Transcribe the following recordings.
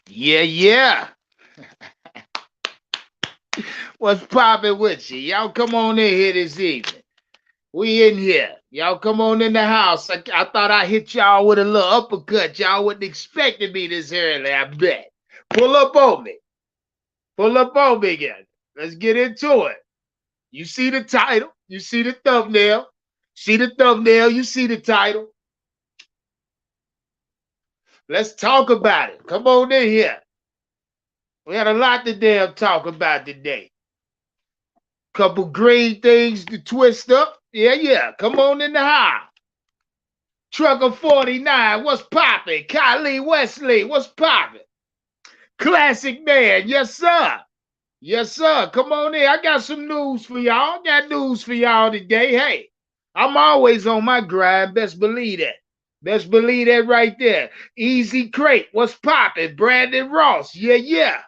Yeah, yeah. What's poppin' with you? Y'all come on in here this evening. We in here. Y'all come on in the house. I thought I hit y'all with a little uppercut. Y'all wasn't expecting me this early, I bet. Pull up on me. Pull up on me again. Let's get into it. You see the title. You see the thumbnail. See the thumbnail. You see the title. Let's talk about it. Come on in here. We had a lot to damn talk about today. Couple green things to twist up. Yeah, yeah. Come on in the house. Trucker 49, what's poppin'? Kylie Wesley, what's poppin'? Classic man, yes sir. Yes sir. Come on in. I got some news for y'all. Got news for y'all today. Hey, I'm always on my grind. Best believe that. Best believe that right there. Easy Crate, what's poppin'? Brandon Ross, yeah, yeah.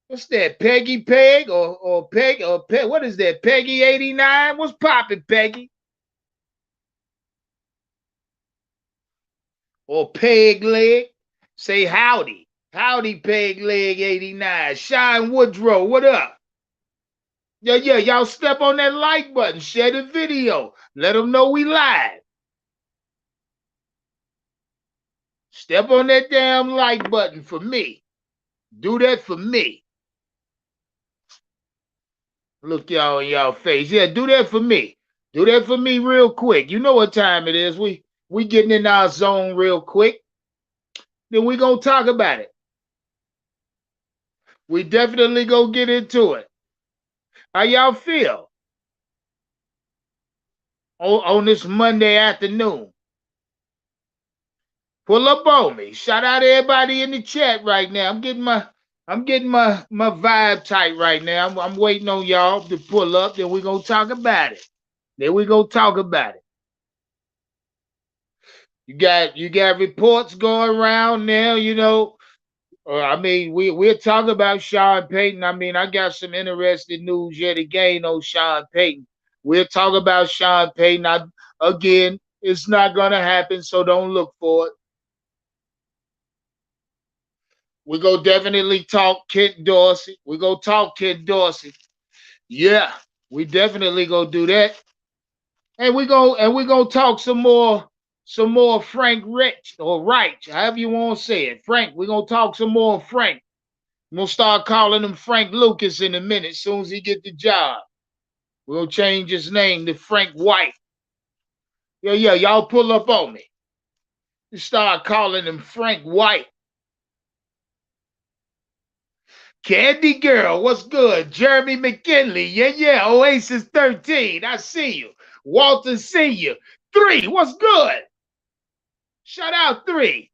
What's that? Peggy Peg or Peg or Peg? What is that? Peggy 89? What's poppin', Peggy? Or Peg Leg? Say howdy. Howdy, Peg Leg 89. Shine Woodrow, what up? Yeah, yeah, y'all step on that like button. Share the video. Let them know we live. Step on that damn like button for me. Do that for me. Look y'all in y'all face. Yeah, do that for me. Do that for me real quick. You know what time it is. We getting in our zone real quick. Then we gonna talk about it. We definitely gonna get into it. How y'all feel on this Monday afternoon? Pull up on me. Shout out to everybody in the chat right now. I'm getting my vibe tight right now. I'm waiting on y'all to pull up. Then we gonna talk about it. Then we gonna talk about it. You got reports going around now. I mean, we're talking about Sean Payton. I mean, I got some interesting news yet again on Sean Payton. We'll talk about Sean Payton. Again, it's not gonna happen, so don't look for it. We go definitely talk Ken Dorsey. We go talk Ken Dorsey. Yeah, we definitely go do that. And we go talk some more Frank Rich or Wright, however you want to say it. Frank, we're gonna talk some more Frank. We're gonna start calling him Frank Lucas in a minute, as soon as he get the job. We're gonna change his name to Frank White. Yeah, yeah, y'all pull up on me. You start calling him Frank White. Candy Girl, what's good? Jeremy McKinley, yeah, yeah. Oasis 13, I see you. Walter Sr., 3, what's good? Shout out 3.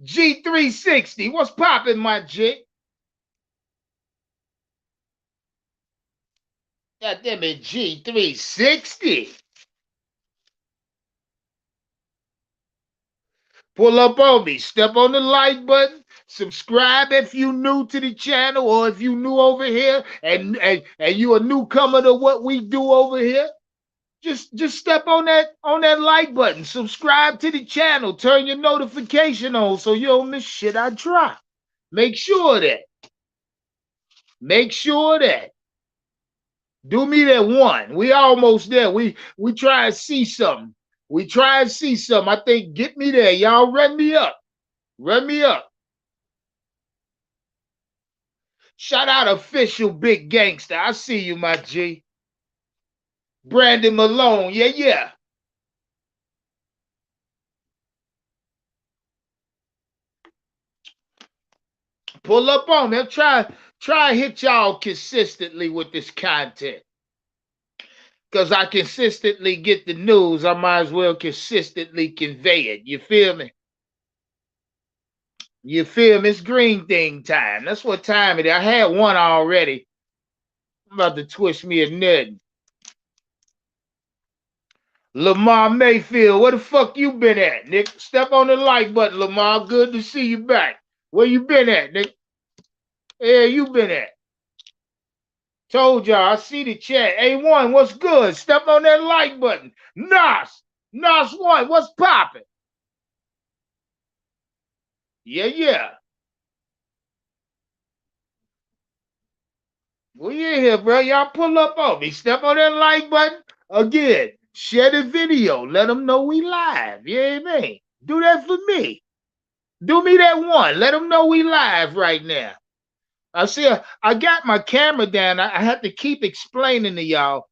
G360, what's poppin', my G? God damn it, G360. Pull up on me. Step on the like button. Subscribe if you new to the channel or if you new over here and you a newcomer to what we do over here. Just step on that like button. Subscribe to the channel. Turn your notification on so you don't miss shit I drop. Make sure of that. Make sure of that. Do me that one. We almost there. We try to see something. We try to see something. I think get me there. Y'all run me up. Run me up. Shout out official big gangster. I see you, my G. Brandon Malone. Yeah, yeah. Pull up on me. Try to hit y'all consistently with this content. Because I consistently get the news, I might as well consistently convey it. You feel me? You feel me? It's green thing time. That's what time it is. I had one already. I'm about to twist me a nut. Lamar Mayfield, where the fuck you been at, Nick? Step on the like button, Lamar. Good to see you back. Where you been at, Nick? Yeah, you been at? Told y'all, I see the chat. A1, what's good? Step on that like button. Nas 1, what's poppin'? Yeah, yeah. We in here, bro. Y'all pull up on me. Step on that like button. Again, share the video. Let them know we live. You know what I mean? Do that for me. Do me that one. Let them know we live right now. I see. I got my camera down. I have to keep explaining to y'all.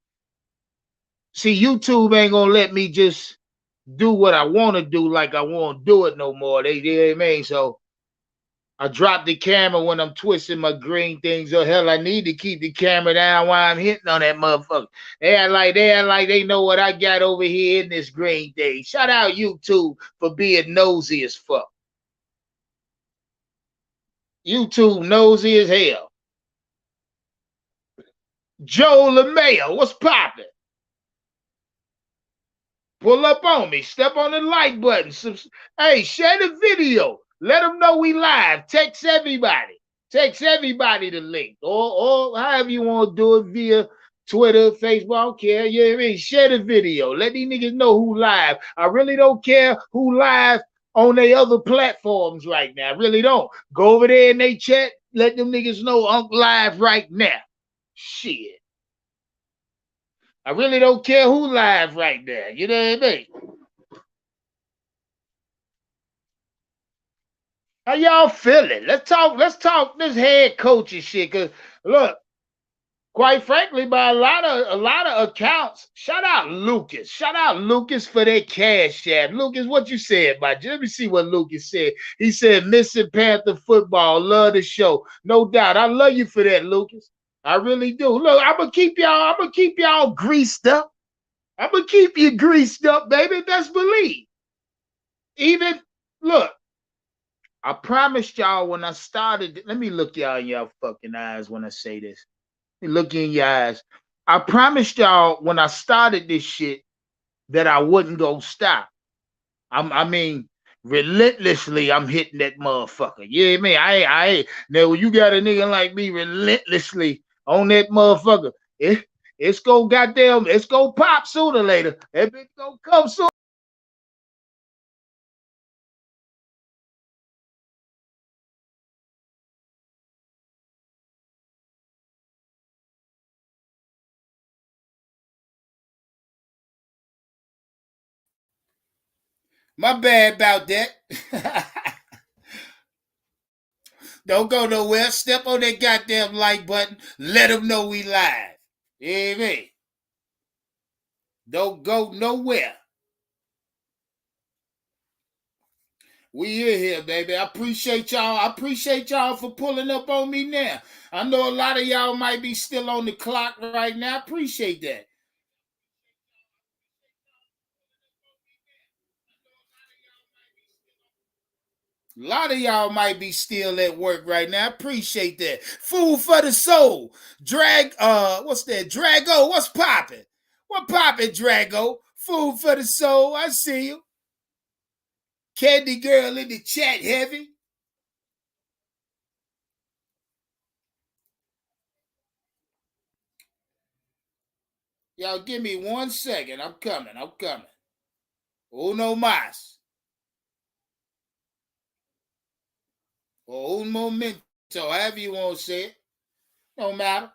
See, YouTube ain't gonna let me just do what I want to do like I want to do it no more. They, you know what I mean? So I drop the camera when I'm twisting my green things. Or hell, I need to keep the camera down while I'm hitting on that motherfucker. They act like they know what I got over here in this green thing. Shout out YouTube for being nosy as fuck. YouTube nosy as hell. Joe LeMayo, what's poppin'? Pull up on me. Step on the like button. Hey, share the video. Let them know we live. Text everybody. Text everybody the link. Or however you want to do it via Twitter, Facebook. I don't care. You know what I mean? Share the video. Let these niggas know who live. I really don't care who live on their other platforms right now. I really don't. Go over there in they chat. Let them niggas know I'm live right now. Shit. I really don't care who live right now. You know what I mean? How y'all feeling? Let's talk this head coaching shit. Cause look, quite frankly, by a lot of accounts, shout out Lucas. Shout out Lucas for that cash app. Lucas, what you said, my? Let me see what Lucas said. He said, missing Panther football, love the show. No doubt. I love you for that, Lucas. I really do. Look, I'm gonna keep y'all greased up. I'm gonna keep you greased up, baby. Best believe. Even look, I promised y'all when I started. Let me look y'all in y'all fucking eyes when I say this. Let me look in your eyes. I promised y'all when I started this shit that I wouldn't go stop. I mean, relentlessly, I'm hitting that motherfucker. You know what I mean? I now when you got a nigga like me relentlessly on that motherfucker, it's gonna pop sooner or later. That bitch gonna come soon. My bad about that. Don't go nowhere. Step on that goddamn like button. Let them know we live. You know what I mean? Don't go nowhere. We in here, baby. I appreciate y'all. I appreciate y'all for pulling up on me now. I know a lot of y'all might be still on the clock right now. I appreciate that. A lot of y'all might be still at work right now. I appreciate that. Food for the soul. What's that? Drago, what's popping? What popping, Drago? Food for the soul. I see you. Candy girl in the chat heavy. Y'all give me 1 second. I'm coming. I'm coming. Uno más. Or un momento. However you want to say it. No matter.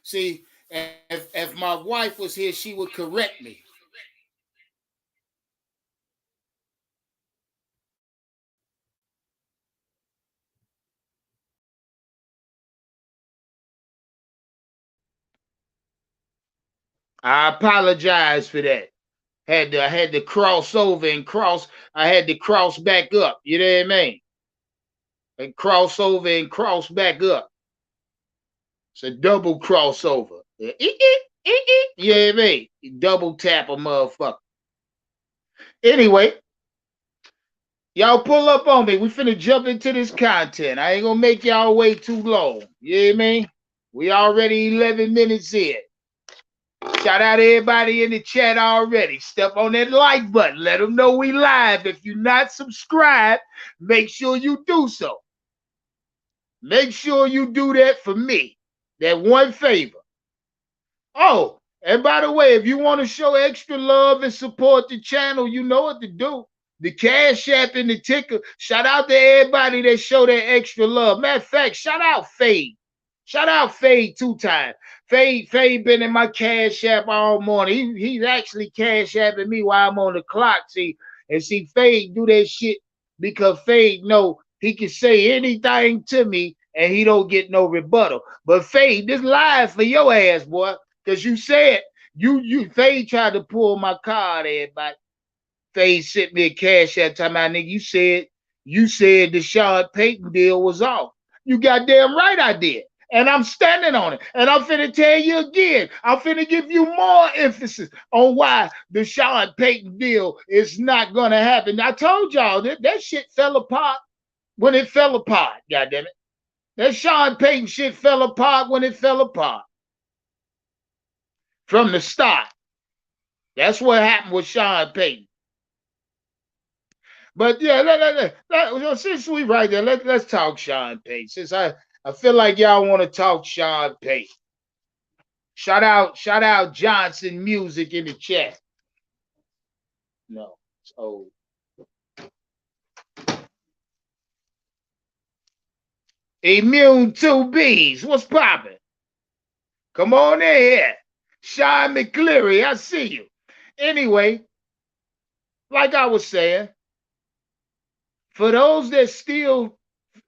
See, if my wife was here, she would correct me. I apologize for that. I had to cross over and cross. I had to cross back up. You know what I mean? And cross over and cross back up. It's a double crossover. Yeah, you know what I mean? Double tap a motherfucker. Anyway, y'all pull up on me. We finna jump into this content. I ain't gonna make y'all wait too long. You know what I mean? We already 11 minutes in. Shout out to everybody in the chat already. Step on that like button. Let them know we live. If you're not subscribed, make sure you do so. Make sure you do that for me. That one favor. Oh, and by the way, if you want to show extra love and support the channel, you know what to do. The Cash App and the ticker. Shout out to everybody that show that extra love. Matter of fact, shout out Fade. Shout out Fade 2 times. Fade been in my Cash App all morning. He's actually Cash Apping me while I'm on the clock. See, Fade do that shit because Fade know he can say anything to me and he don't get no rebuttal. But Fade, this live for your ass, boy. Because you said you Fade tried to pull my card, everybody. Fade sent me a Cash App time out, nigga. You said the Sean Payton deal was off. You goddamn right I did. And I'm standing on it. And I'm finna tell you again. I'm finna give you more emphasis on why the Sean Payton deal is not gonna happen. I told y'all that shit fell apart when it fell apart, goddammit. That Sean Payton shit fell apart when it fell apart. From the start. That's what happened with Sean Payton. But yeah, since we right there, let's talk Sean Payton. Since I feel like y'all want to talk Sean Payton. Shout out Johnson Music in the chat. No, it's old. Immune 2Bs, what's popping? Come on in here. Sean McCleary, I see you. Anyway, like I was saying, for those that still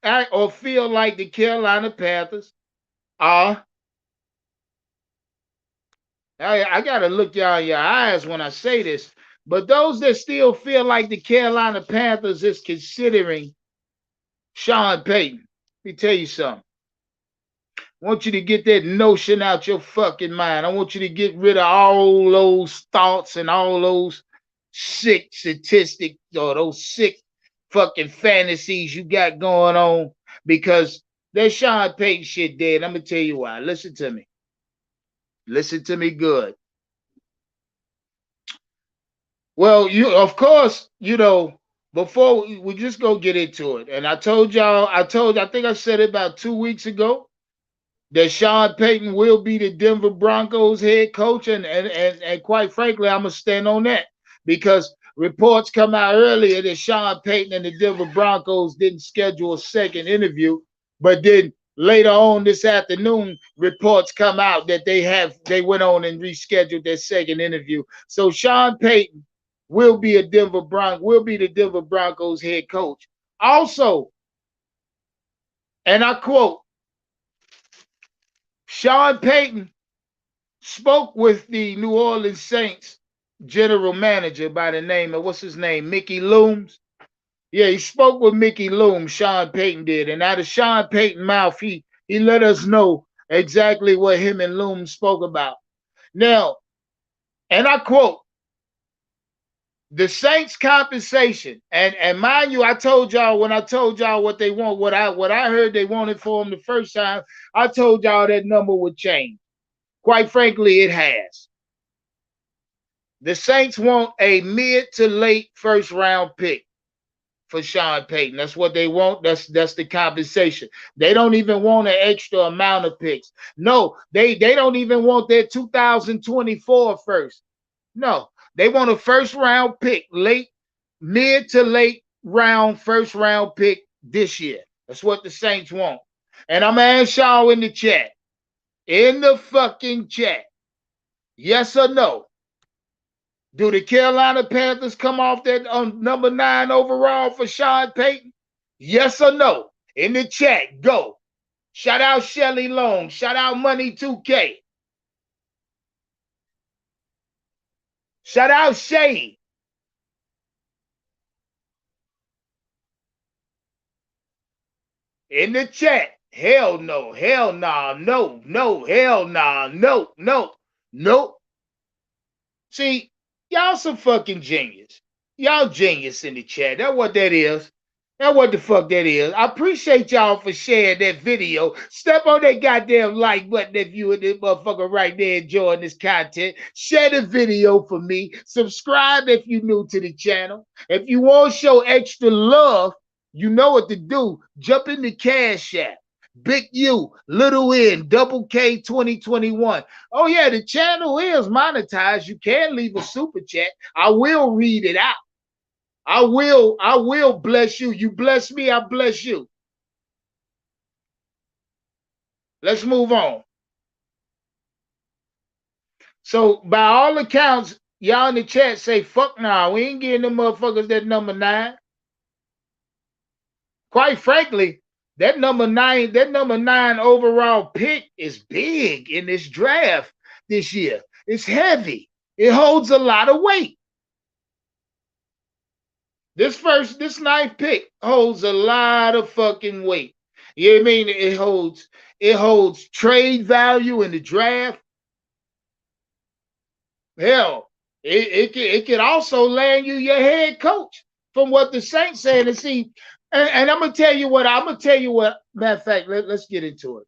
act or feel like the Carolina Panthers are, I got to look y'all in your eyes when I say this, but those that still feel like the Carolina Panthers is considering Sean Payton, let me tell you something. I want you to get that notion out your fucking mind. I want you to get rid of all those thoughts and all those sick statistics or those sick fucking fantasies you got going on, because that Sean Payton shit dead. I'm gonna tell you why. Listen to me. Listen to me good. Well, of course, before we just go get into it. And I think I said it about 2 weeks ago that Sean Payton will be the Denver Broncos head coach, and quite frankly, I'm gonna stand on that, because reports come out earlier that Sean Payton and the Denver Broncos didn't schedule a second interview, but then later on this afternoon, reports come out that they went on and rescheduled their second interview. So Sean Payton will be the Denver Broncos head coach. Also, and I quote, Sean Payton spoke with the New Orleans Saints general manager by the name of, what's his name, Mickey Looms. Yeah, he spoke with Mickey Looms, Sean Payton did. And out of Sean Payton's mouth, he let us know exactly what him and Looms spoke about. Now, and I quote, the Saints compensation, and mind you, I told y'all when I told y'all what they want, what I heard they wanted for them the first time, I told y'all that number would change. Quite frankly, it has. The Saints want a mid to late first round pick for Sean Payton. That's what they want. That's the compensation. They don't even want an extra amount of picks. No, they don't even want their 2024 first. No, they want a first round pick, mid to late round first round pick this year. That's what the Saints want. And I'm gonna ask y'all in the chat, in the fucking chat, yes or no? Do the Carolina Panthers come off that number 9 overall for Sean Payton? Yes or no? In the chat, go. Shout out Shelly Long. Shout out Money 2K. Shout out Shane. In the chat, hell no, hell nah, no, hell nah, no. See, y'all some fucking genius. Y'all genius in the chat. That's what that is. That's what the fuck that is. I appreciate y'all for sharing that video. Step on that goddamn like button if you and this motherfucker right there enjoying this content. Share the video for me. Subscribe if you're new to the channel. If you want to show extra love, you know what to do. Jump in the Cash App. Big U, little N, double K 2021. Oh yeah, the channel is monetized. You can leave a super chat. I will read it out. I will bless you. You bless me, I bless you. Let's move on. So by all accounts, y'all in the chat say, fuck nah, we ain't getting them motherfuckers that number 9. Quite frankly, that number 9 overall pick is big in this draft this year. It's heavy. It holds a lot of weight. This ninth pick holds a lot of fucking weight. You know what I mean? It holds trade value in the draft. Hell, it can also land you your head coach from what the Saints said. And see, and I'm gonna tell you what. Matter of fact, let's get into it.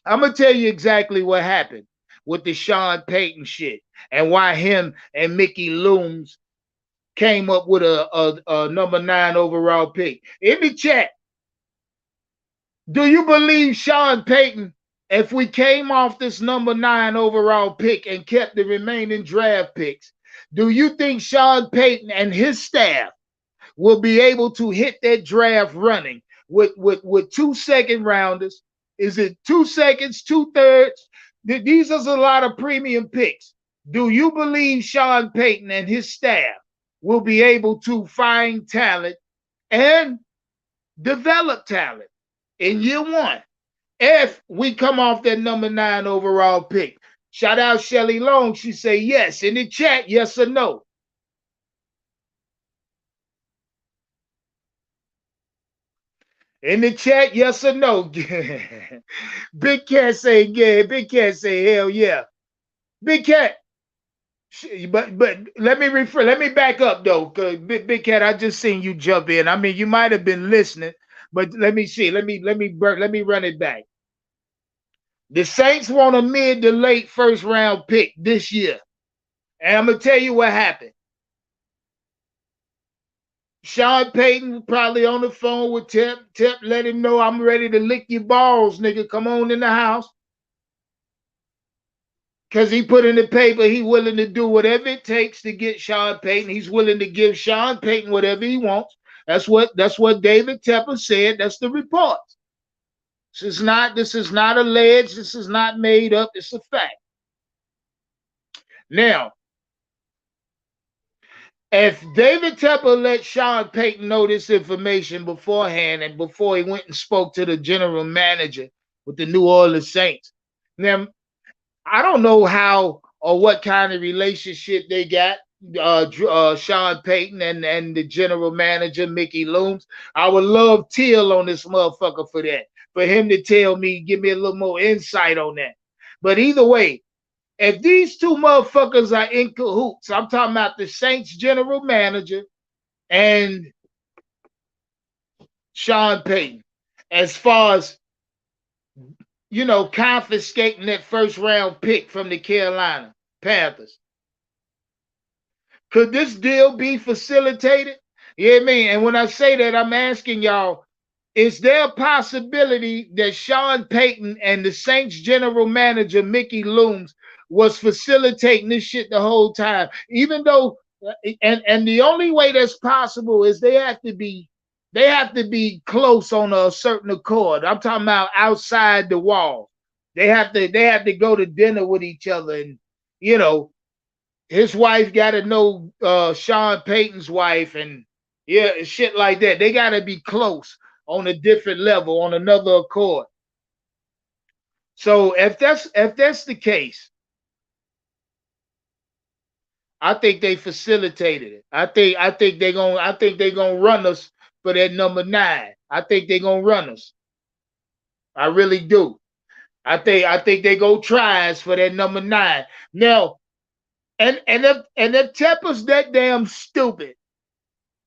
I'm gonna tell you exactly what happened with the Sean Payton shit and why him and Mickey Looms came up with a number 9 overall pick. In the chat, do you believe Sean Payton, if we came off this number 9 overall pick and kept the remaining draft picks, do you think Sean Payton and his staff will be able to hit that draft running with 2 second rounders? Is it 2 seconds, 2/3? These are a lot of premium picks. Do you believe Sean Payton and his staff will be able to find talent and develop talent in year 1 if we come off that number 9 overall pick? Shout out Shelly Long. She say yes. In the chat, yes or no. In the chat, yes or no. Big Cat say yeah. Big Cat say hell yeah. Big Cat. But let me back up though, cause Big Cat, I just seen you jump in. I mean, you might have been listening, but let me see. Let me run it back. The Saints want a mid to late first round pick this year, and I'm gonna tell you what happened. Sean Payton probably on the phone with Tip. Tip let him know, I'm ready to lick your balls, nigga. Come on in the house. Because he put in the paper, he willing to do whatever it takes to get Sean Payton. He's willing to give Sean Payton whatever he wants. That's what David Tepper said. That's the report. This is not alleged. This is not made up. It's a fact. Now, if David Tepper let Sean Payton know this information beforehand and before he went and spoke to the general manager with the New Orleans Saints, now I don't know how or what kind of relationship they got, Sean Payton and the general manager, Mickey Looms. I would love Till on this motherfucker for that, for him to tell me, give me a little more insight on that. But either way, if these two motherfuckers are in cahoots, I'm talking about the Saints general manager and Sean Payton, as far as, you know, confiscating that first round pick from the Carolina Panthers. Could this deal be facilitated? You know what I mean? And when I say that, I'm asking y'all, is there a possibility that Sean Payton and the Saints general manager, Mickey Looms, was facilitating this shit the whole time? Even though, and the only way that's possible is they have to be close on a certain accord. I'm talking about outside the wall. They have to go to dinner with each other, and you know, his wife got to know Sean Payton's wife, and yeah, shit like that. They got to be close on a different level, on another accord. So if that's the case, I think they facilitated it. I think they're gonna run us for that number 9. I think they're gonna run us. I really do. I think they go try us for that number 9. Now, and if Tepper's that damn stupid,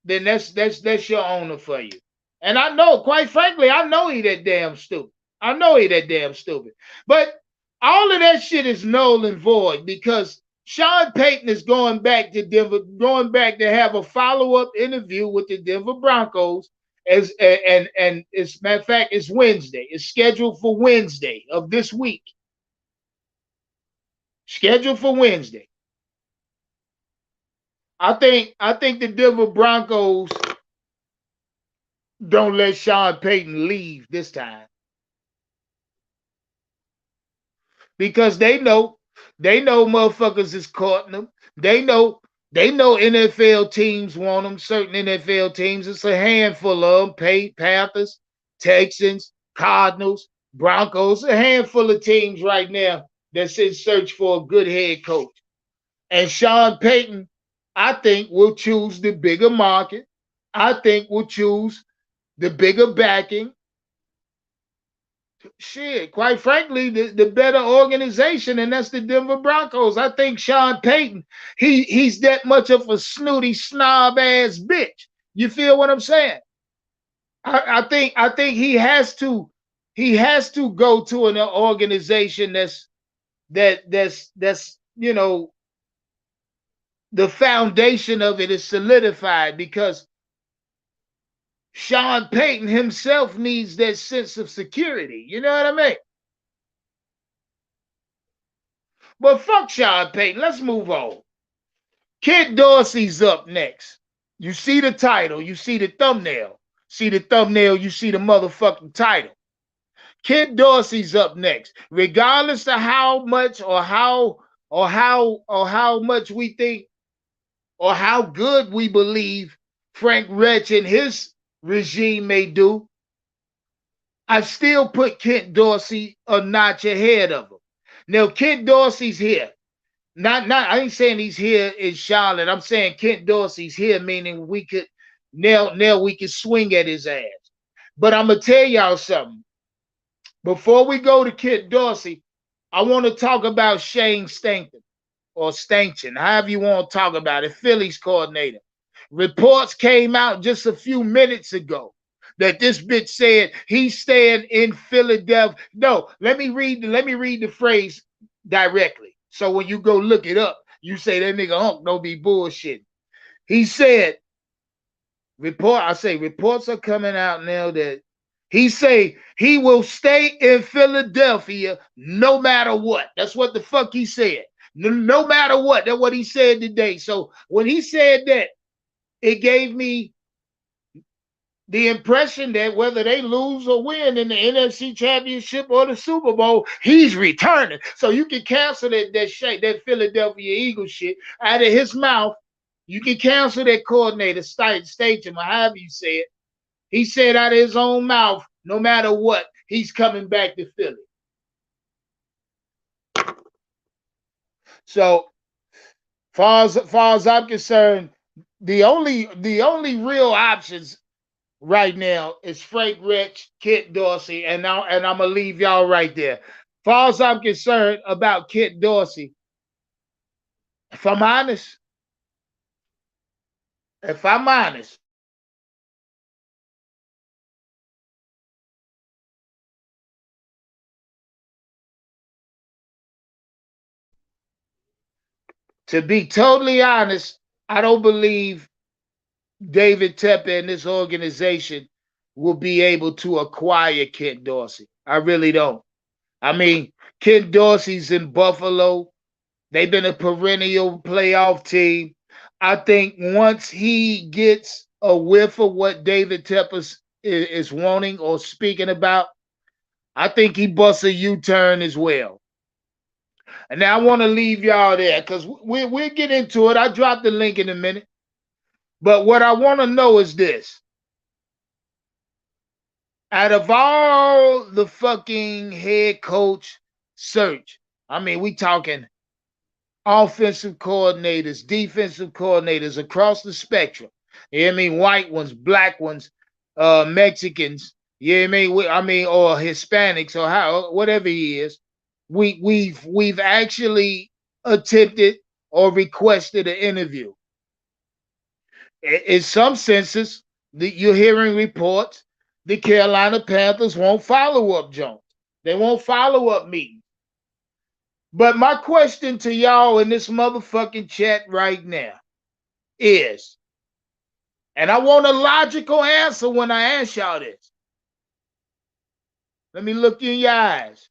then that's your owner for you. And I know, quite frankly, I know he that damn stupid. I know he that damn stupid. But all of that shit is null and void because Sean Payton is going back to Denver, going back to have a follow-up interview with the Denver Broncos. As and as a matter of fact, it's Wednesday. It's scheduled for Wednesday of this week. Scheduled for Wednesday. I think the Denver Broncos don't let Sean Payton leave this time because they know motherfuckers is courting them. They know they know NFL teams want them. Certain NFL teams, it's a handful of them. Panthers, Texans, Cardinals, Broncos, a handful of teams right now that's in search for a good head coach. And Sean Payton, I think, will choose the bigger market. I think will choose the bigger backing. Shit, quite frankly, the better organization, and that's the Denver Broncos. I think Sean Payton, he's that much of a snooty snob ass bitch. You feel what I'm saying? I think he has to go to an organization that's the foundation of it is solidified because Sean Payton himself needs that sense of security. You know what I mean? But fuck Sean Payton. Let's move on. Ken Dorsey's up next. You see the title. You see the thumbnail. See the thumbnail. You see the motherfucking title. Ken Dorsey's up next. Regardless of how much or how much we think or how good we believe Frank Rich and his regime may do, I still put Kent Dorsey a notch ahead of him. Now, Kent Dorsey's here. Not I ain't saying he's here in Charlotte. I'm saying Kent Dorsey's here, meaning we could now we could swing at his ass. But I'm gonna tell y'all something. Before we go to Kent Dorsey, I want to talk about Shane Stanton or Stanchion, however you want to talk about it, Phillies coordinator. Reports came out just a few minutes ago that this bitch said he's staying in Philadelphia. No, let me read the phrase directly. So when you go look it up, you say that nigga Hunk don't be bullshitting. He said, reports are coming out now that he say he will stay in Philadelphia no matter what. That's what the fuck he said. No matter what. That's what he said today. So when he said that, it gave me the impression that whether they lose or win in the NFC Championship or the Super Bowl, he's returning. So you can cancel that Philadelphia Eagles shit out of his mouth. You can cancel that coordinator, Stadium, or however you say it. He said out of his own mouth, no matter what, he's coming back to Philly. So, far as I'm concerned, the only real options right now is Frank Rich, Kent Dorsey, and I'm gonna leave y'all right there. Far as I'm concerned about Kent Dorsey, if I'm honest, to be totally honest, I don't believe David Tepper and this organization will be able to acquire Kent Dorsey. I really don't. I mean, Kent Dorsey's in Buffalo. They've been a perennial playoff team. I think once he gets a whiff of what David Tepper is wanting or speaking about, I think he busts a U-turn as well. And now I want to leave y'all there because we'll get into it. I dropped the link in a minute. But what I want to know is this. Out of all the fucking head coach search, I mean, we talking offensive coordinators, defensive coordinators across the spectrum. You know what I mean? White ones, black ones, Mexicans, you know what I mean? Or Hispanics or how whatever he is. We've actually attempted or requested an interview. In some senses, you're hearing reports the Carolina Panthers won't follow up Jones. They won't follow up meetings. But my question to y'all in this motherfucking chat right now is, and I want a logical answer when I ask y'all this. Let me look you in your eyes.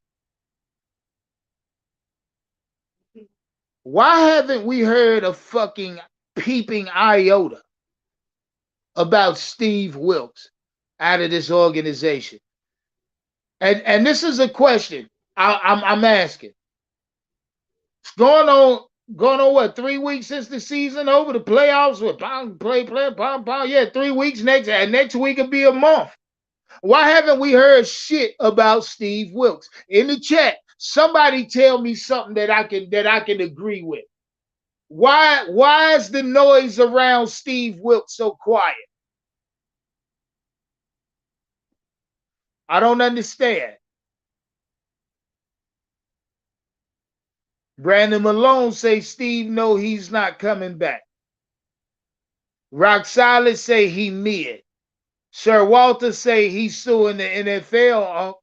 Why haven't we heard a fucking peeping iota about Steve Wilks out of this organization. And this is a question I'm asking. It's going on what, 3 weeks since the season over, the playoffs with yeah, 3 weeks next week will be a month. Why haven't we heard shit about Steve Wilks? In the chat, somebody tell me something that I can agree with. Why is the noise around Steve Wilks so quiet? I don't understand. Brandon Malone say Steve know he's not coming back. Rock Solid say he mid. Sir Walter say he's suing the NFL.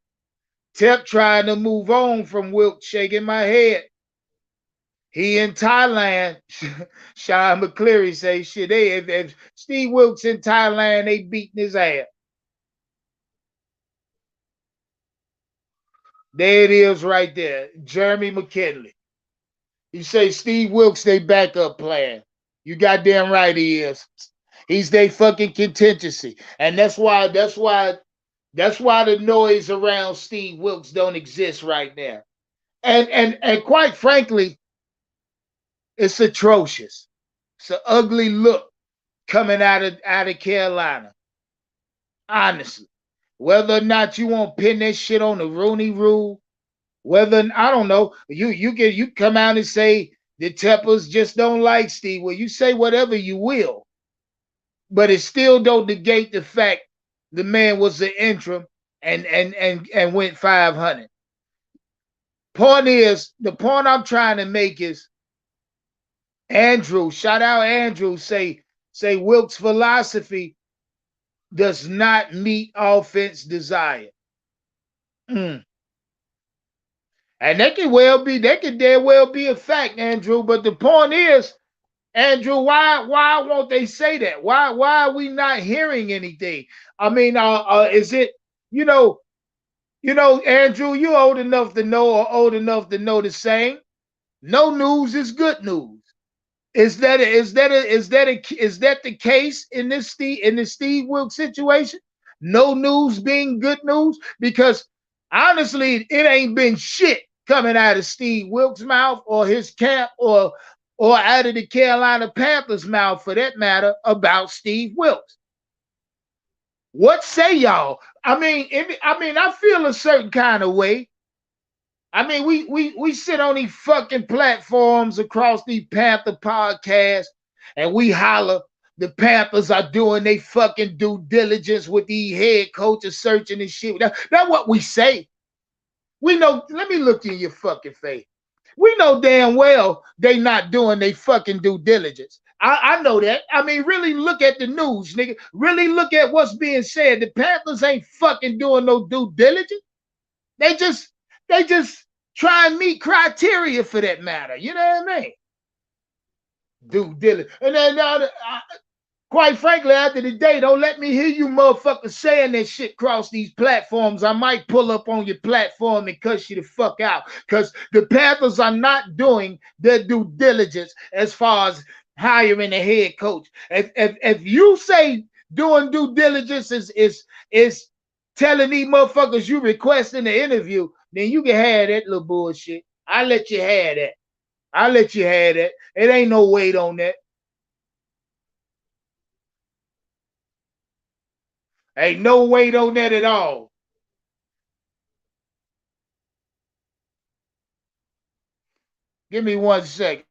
Tep trying to move on from Wilks, shaking my head. He in Thailand. Sean McCleary say shit. If Steve Wilks in Thailand, they beating his ass. There it is right there. Jeremy McKinley. He say Steve Wilks, they backup plan. You goddamn right he is. He's their fucking contingency. And that's why the noise around Steve Wilks don't exist right now. And quite frankly, it's atrocious. It's an ugly look coming out of Carolina. Honestly. Whether or not you want to pin that shit on the Rooney Rule, whether, I don't know, you come out and say the Teppers just don't like Steve. Well, you say whatever you will, but it still don't negate the fact the man was an interim and went 500. The point I'm trying to make is Andrew, shout out Andrew, say Wilks' philosophy does not meet offense desire. And that could damn well be a fact, Andrew. But the point is, Andrew, why won't they say that? Why are we not hearing anything? I mean, is it, Andrew, you old enough to know or old enough to know the saying? No news is good news. Is that the case in the Steve Wilks situation? No news being good news? Because honestly, it ain't been shit coming out of Steve Wilks' mouth or his camp or out of the Carolina Panthers' mouth, for that matter, about Steve Wilks. What say y'all? I mean, I feel a certain kind of way. I mean, we sit on these fucking platforms across these Panther podcasts and we holler the Panthers are doing they fucking due diligence with these head coaches searching and shit. That's what we say. We know, let me look in your fucking face. We know damn well they not doing they fucking due diligence. I know that. I mean, really look at the news, nigga. Really look at what's being said. The Panthers ain't fucking doing no due diligence. They just try and meet criteria for that matter. You know what I mean? Due diligence. And then quite frankly, after the day, don't let me hear you motherfuckers saying that shit across these platforms. I might pull up on your platform and cuss you the fuck out. Because the Panthers are not doing their due diligence as far as hiring a head coach. If you say doing due diligence is telling these motherfuckers you requesting the interview, then you can have that little bullshit. I'll let you have that. I'll let you have that. It ain't no weight on that. Ain't no weight on that at all. Give me 1 second.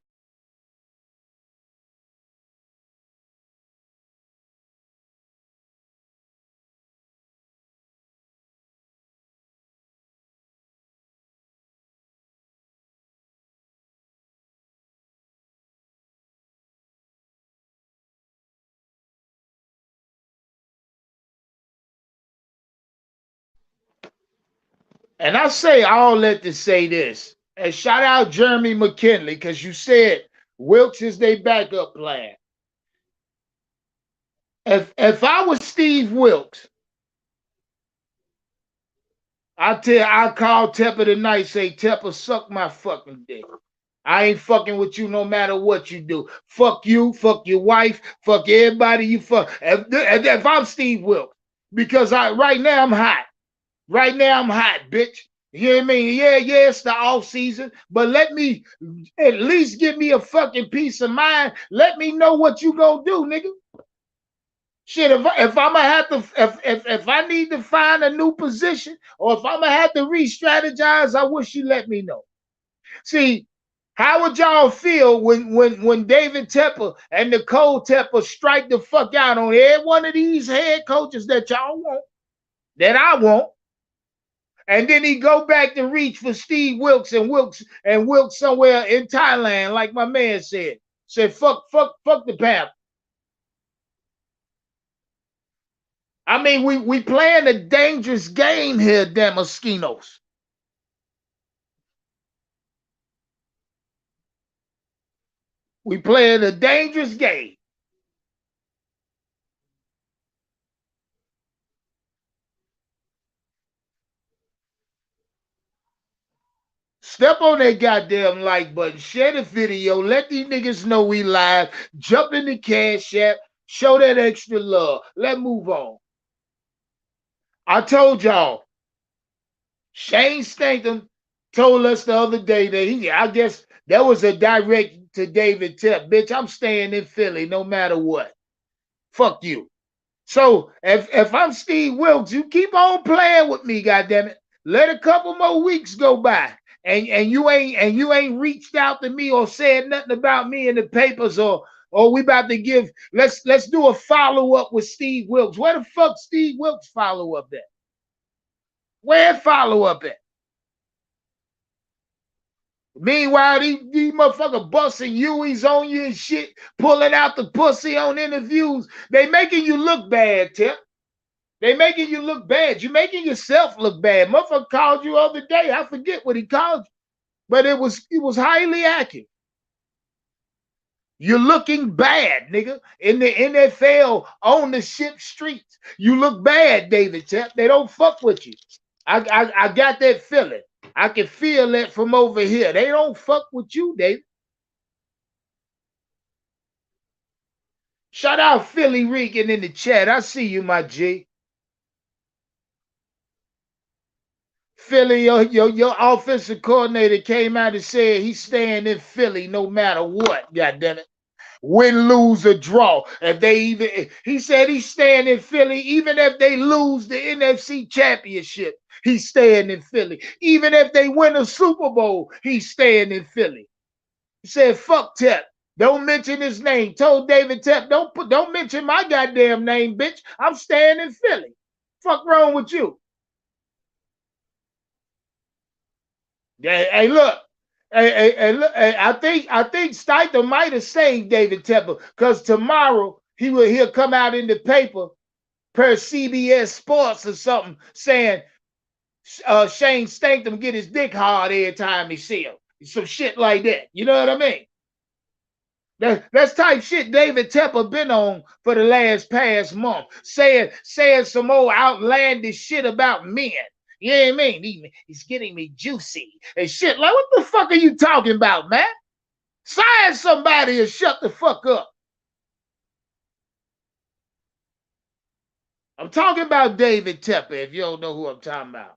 And I say all that to say this. And shout out Jeremy McKinley, because you said Wilks is their backup plan. If I was Steve Wilks, I'll call Tepper tonight, say, Tepper, suck my fucking dick. I ain't fucking with you no matter what you do. Fuck you, fuck your wife, fuck everybody you fuck. If I'm Steve Wilks, because right now I'm hot. Right now I'm hot, bitch. You know what I mean? Yeah, it's the off season, but let me at least give me a fucking peace of mind. Let me know what you gonna do, nigga. Shit, if I'm gonna have to, if I need to find a new position, or if I'm gonna have to re-strategize, I wish you let me know. See, how would y'all feel when David Tepper and Nicole Tepper strike the fuck out on every one of these head coaches that y'all want, that I want, and then he go back to reach for Steve Wilks and Wilks somewhere in Thailand, like my man said. Said fuck the Panthers. I mean, we playing a dangerous game here, Damaskinos. We playing a dangerous game. Step on that goddamn like button. Share the video. Let these niggas know we live. Jump in the Cash App. Show that extra love. Let's move on. I told y'all, Shane Stankham told us the other day that I guess that was a direct to David Tep. Bitch, I'm staying in Philly no matter what. Fuck you. So if I'm Steve Wilks, you keep on playing with me, goddammit. Let a couple more weeks go by. And you ain't reached out to me or said nothing about me in the papers, or we about to give, let's do a follow-up with Steve Wilks. Where the fuck Steve Wilks follow up at? Where follow up at? Meanwhile, these motherfucker busting Hueys on you and shit, pulling out the pussy on interviews. They making you look bad, Tip. They making you look bad. You making yourself look bad. Motherfucker called you the other day. I forget what he called you, but it was highly accurate. You're looking bad, nigga. In the NFL, on the ship streets. You look bad, David Tep. They don't fuck with you. I got that feeling. I can feel that from over here. They don't fuck with you, David. Shout out Philly Regan in the chat. I see you, my G. Philly, your offensive coordinator came out and said he's staying in Philly no matter what. God damn it. Win, lose, or draw. If they even, he said he's staying in Philly, even if they lose the NFC championship, he's staying in Philly. Even if they win a Super Bowl, he's staying in Philly. He said, fuck Tep. Don't mention his name. Told David Tep, don't mention my goddamn name, bitch. I'm staying in Philly. Fuck wrong with you? Hey, look. Look, I think Steichen might have saved David Tepper, because tomorrow he'll come out in the paper per CBS Sports or something saying Shane Stankham get his dick hard every time he see him. Some shit like that. You know what I mean? That's type shit David Tepper been on for the past month, saying some old outlandish shit about men. You know what I mean? He's getting me juicy and shit. Like, what the fuck are you talking about, man? Sign somebody and shut the fuck up. I'm talking about David Tepper, if you don't know who I'm talking about.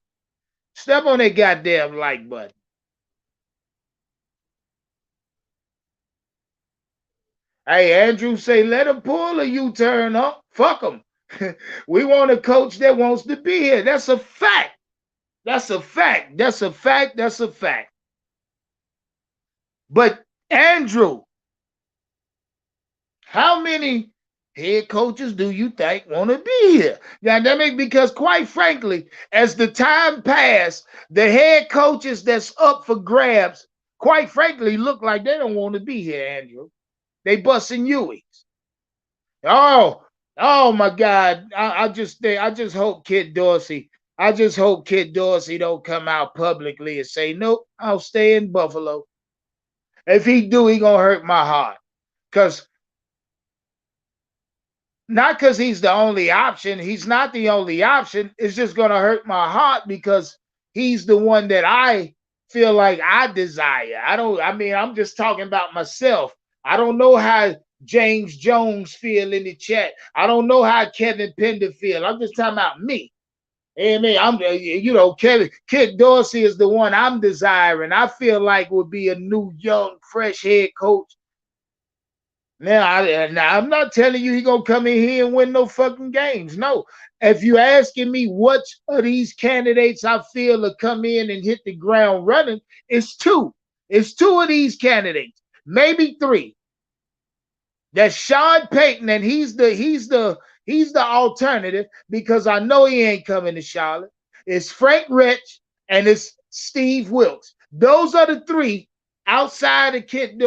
Step on that goddamn like button. Hey, Andrew say, let him pull a U-turn up. Fuck him. We want a coach that wants to be here. That's a fact. That's a fact. That's a fact. That's a fact. But Andrew, how many head coaches do you think want to be here? Dynamic, because quite frankly, as the time passed, the head coaches that's up for grabs, quite frankly, look like they don't want to be here, Andrew. They busting Hueys. Oh my God. I just hope Ken Dorsey. I just hope Ken Dorsey don't come out publicly and say, nope, I'll stay in Buffalo. If he do, he gonna hurt my heart. Not because he's the only option. He's not the only option. It's just gonna hurt my heart because he's the one that I feel like I desire. I mean, I'm just talking about myself. I don't know how James Jones feel in the chat. I don't know how Kevin Pender feel. I'm just talking about me. I mean, Ken Dorsey is the one I'm desiring. I feel like would be a new, young, fresh head coach. Now, I'm not telling you he gonna come in here and win no fucking games. No. If you asking me which of these candidates I feel to come in and hit the ground running, it's two. It's two of these candidates, maybe three. That's Sean Payton, and he's the alternative because I know he ain't coming to Charlotte. It's Frank Rich and it's Steve Wilks. Those are the three outside of Ken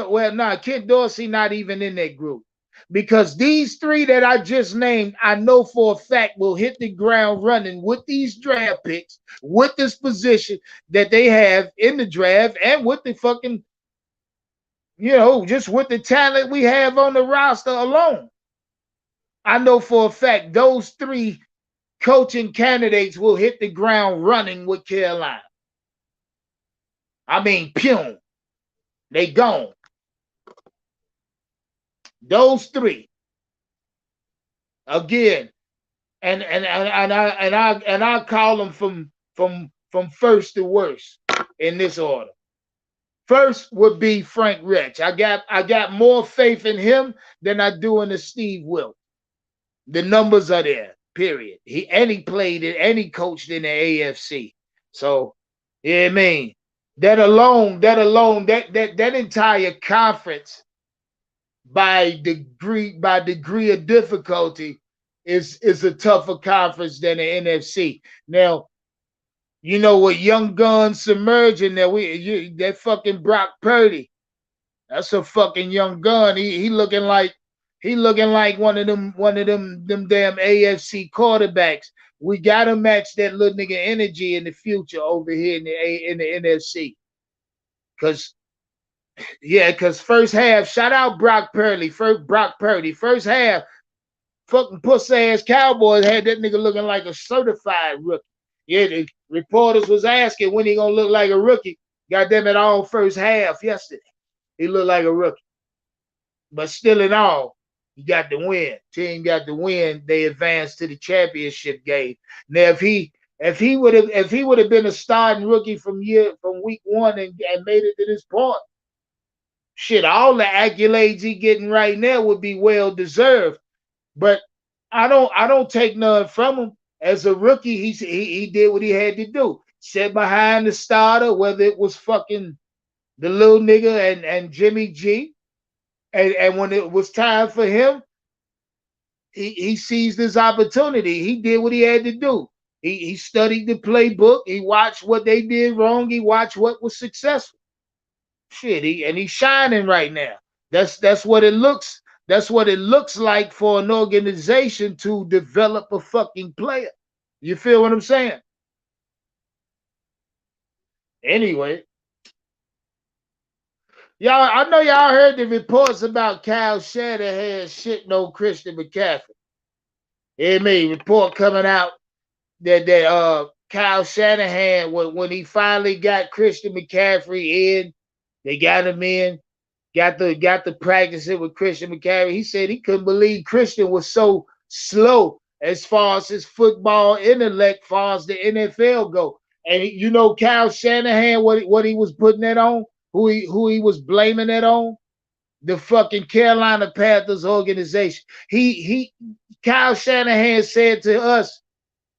Dorsey not even in that group. Because these three that I just named, I know for a fact will hit the ground running with these draft picks, with this position that they have in the draft, and with the fucking, just with the talent we have on the roster alone. I know for a fact those three coaching candidates will hit the ground running with Carolina. I mean, Pune. They gone. Those three. Again, and I call them from first to worst in this order. First would be Frank Rich. I got more faith in him than I do in the Steve Wilks. The numbers are there. Period. He played it and he coached in the AFC. So, yeah, I mean, that entire conference by degree of difficulty is a tougher conference than the NFC. Now, you know what young guns submerging there. That fucking Brock Purdy. That's a fucking young gun. He looking like one of them damn AFC quarterbacks. We gotta match that little nigga energy in the future over here in the NFC. Cause first half, shout out Brock Purdy. First half, fucking pussy ass Cowboys had that nigga looking like a certified rookie. Yeah, the reporters was asking when he gonna look like a rookie. Goddamn it, all first half yesterday. He looked like a rookie. But still in all, he got the win. Team got the win. They advanced to the championship game. Now, if he would have been a starting rookie from week one and made it to this point, shit, all the accolades he getting right now would be well deserved. But I don't take none from him. As a rookie, he did what he had to do. Sat behind the starter, whether it was fucking the little nigga and Jimmy G. And when it was time for him, he seized his opportunity. He did what he had to do. He studied the playbook. He watched what they did wrong. He watched what was successful. Shit, he's shining right now. That's what it looks. That's what it looks like for an organization to develop a fucking player. You feel what I'm saying? Anyway, y'all, I know y'all heard the reports about Kyle Shanahan shitting on Christian McCaffrey. Report coming out that Kyle Shanahan, when he finally got Christian McCaffrey in, they got him in, got the practicing with Christian McCaffrey. He said he couldn't believe Christian was so slow as far as his football intellect, as far as the NFL go. And Kyle Shanahan, what he was putting that on, who he was blaming that on, the fucking Carolina Panthers organization. Kyle Shanahan said to us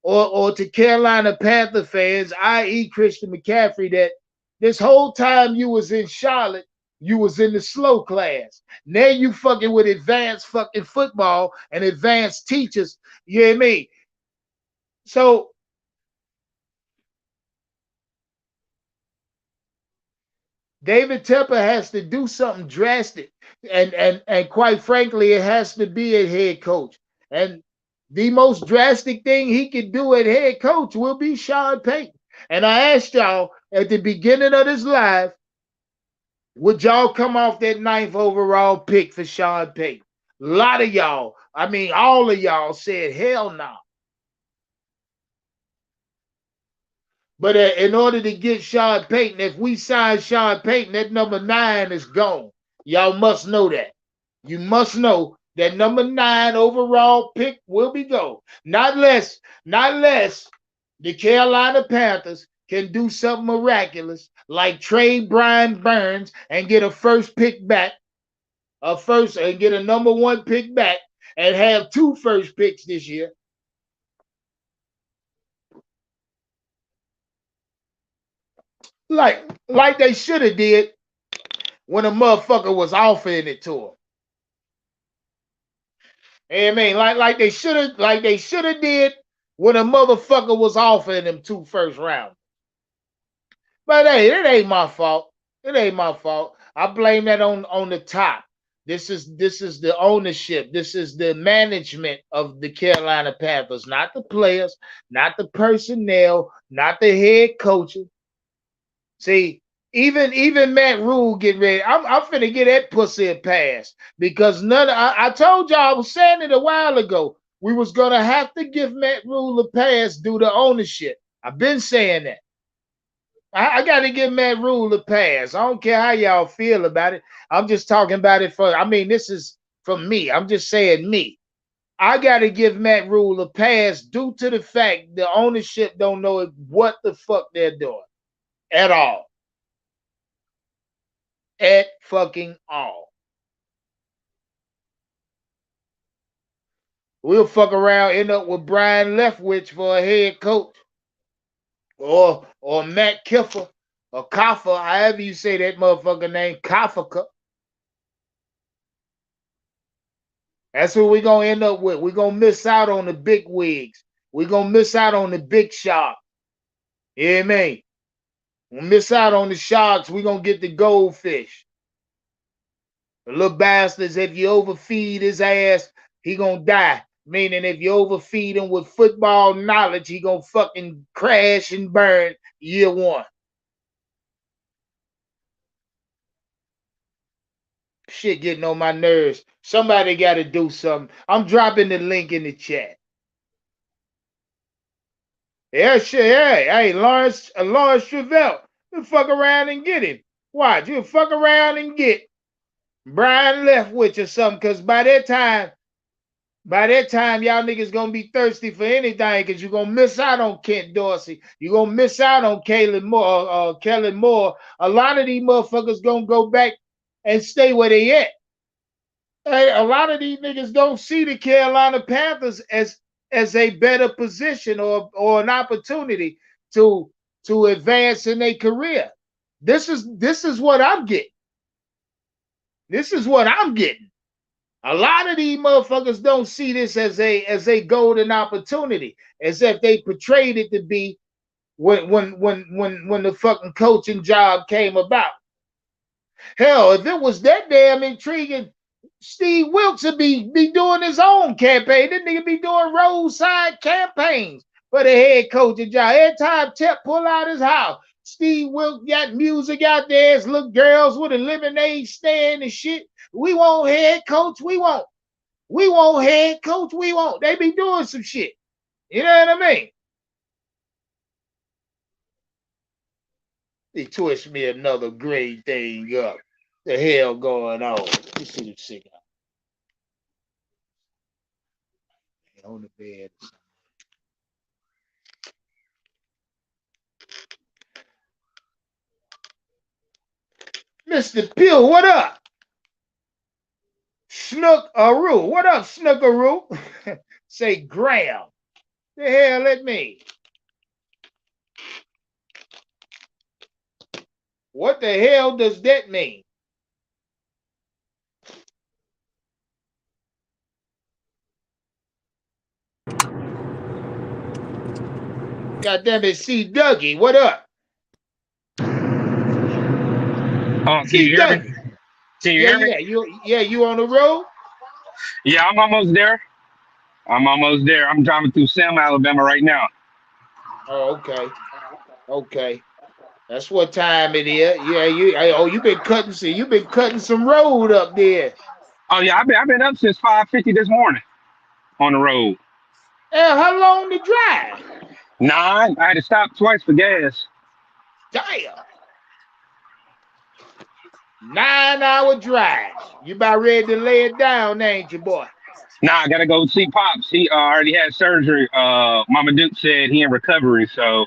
or to Carolina Panther fans, i.e. Christian McCaffrey, that this whole time you was in Charlotte, you was in the slow class. Now you fucking with advanced fucking football and advanced teachers. You know what I mean? So David Tepper has to do something drastic. And quite frankly, it has to be a head coach. And the most drastic thing he could do at head coach will be Sean Payton. And I asked y'all at the beginning of this live, would y'all come off that 9th overall pick for Sean Payton? A lot of y'all, I mean, all of y'all said hell no. But in order to get Sean Payton, if we sign Sean Payton, that number 9 is gone. Y'all must know that. You must know that number 9 overall pick will be gone. Not less the Carolina Panthers can do something miraculous like trade Brian Burns and get a first pick back, and get a number 1 pick back and have 2 first picks this year. Like they should have did when a motherfucker was offering it to him. I mean, like they should have did when a motherfucker was offering them 2 first rounds. But hey, it ain't my fault. It ain't my fault. I blame that on the top. This is the ownership. This is the management of the Carolina Panthers, not the players, not the personnel, not the head coaches. See, even Matt Rule getting ready. I'm finna get that pussy a pass because I told y'all, I was saying it a while ago. We was gonna have to give Matt Rule a pass due to ownership. I've been saying that. I got to give Matt Rule a pass. I don't care how y'all feel about it. I'm just talking about it this is from me. I'm just saying me. I got to give Matt Rule a pass due to the fact the ownership don't know what the fuck they're doing at all. At fucking all. We'll fuck around, end up with Brian Leftwich for a head coach. Or Matt Kiffer, or Kaffa, however you say that motherfucker name, Kafka. That's what we're going to end up with. We're going to miss out on the big wigs. We're going to miss out on the big shark. You hear me? We'll miss out on the sharks. We're going to get the goldfish. The little bastards, if you overfeed his ass, he going to die. Meaning if you overfeed him with football knowledge, he going to fucking crash and burn year 1. Shit getting on my nerves. Somebody got to do something. I'm dropping the link in the chat. Yeah, shit. Hey, Lawrence Travell. You fuck around and get him. Watch, you fuck around and get Brian Leftwich or something, because by that time, y'all niggas gonna be thirsty for anything, because you're gonna miss out on Ken Dorsey. You're gonna miss out on Kellen Moore. A lot of these motherfuckers gonna go back and stay where they at. Hey, a lot of these niggas don't see the Carolina Panthers as a better position or an opportunity to advance in their career. This is what I'm getting. This is what I'm getting. A lot of these motherfuckers don't see this as a golden opportunity, as if they portrayed it to be when the fucking coaching job came about. Hell, if it was that damn intriguing, Steve Wilks would be doing his own campaign. This nigga be doing roadside campaigns for the head coaching job. Every time Tep pull out his house, Steve Wilks got music out there. It's little girls with a lemonade stand and shit. We want head coach. We want head coach. They be doing some shit. You know what I mean? They twist me another great thing up. The hell going on? You see the shit on the bed. Mr. Pugh, what up? Snookaroo, what up, Snookaroo? Say Graham. The hell it mean? What the hell does that mean? God damn it, C. Dougie, what up? Oh, can you hear me? Can you hear me? You on the road? Yeah, I'm almost there. I'm driving through Selma, Alabama right now. Oh, okay. That's what time it is. Yeah, you've been cutting some road up there. Oh yeah, I've been up since 5:50 this morning on the road. How long to drive? 9. I had to stop twice for gas. Damn. 9-hour drive. You about ready to lay it down, ain't you, boy? Nah, I gotta go see Pops. He already had surgery. Mama Duke said he in recovery, so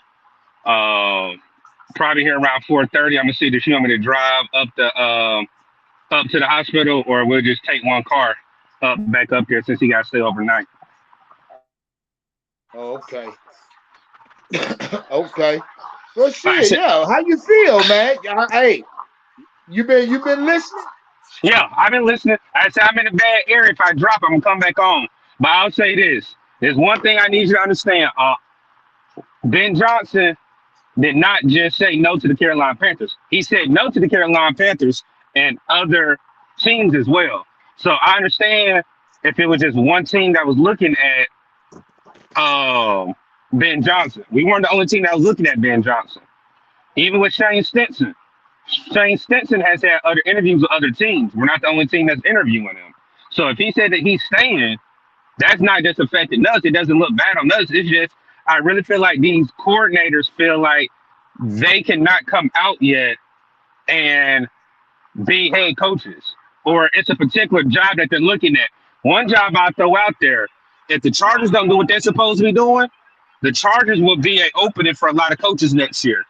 probably here around 4:30. I'm gonna see if she want me to drive up to the hospital, or we'll just take one car back up there since he got to stay overnight. Okay. Okay. Well, I shit, said, yo, how you feel, man? Hey, you been listening? yeah, I've been listening. I said I'm in a bad area. If I drop, I'm gonna come back on. But I'll say this: there's one thing I need you to understand. Ben Johnson did not just say no to the Carolina Panthers. He said no to the Carolina Panthers and other teams as well. So I understand if it was just one team that was looking at Ben Johnson. We weren't the only team that was looking at Ben Johnson. Even with Shane Stetson. Shane Stetson has had other interviews with other teams. We're not the only team that's interviewing him. So if he said that he's staying, that's not just affecting us. It doesn't look bad on us. It's just I really feel like these coordinators feel like they cannot come out yet and be head coaches, or it's a particular job that they're looking at. One job I throw out there: if the Chargers don't do what they're supposed to be doing, the Chargers will be an opening for a lot of coaches next year.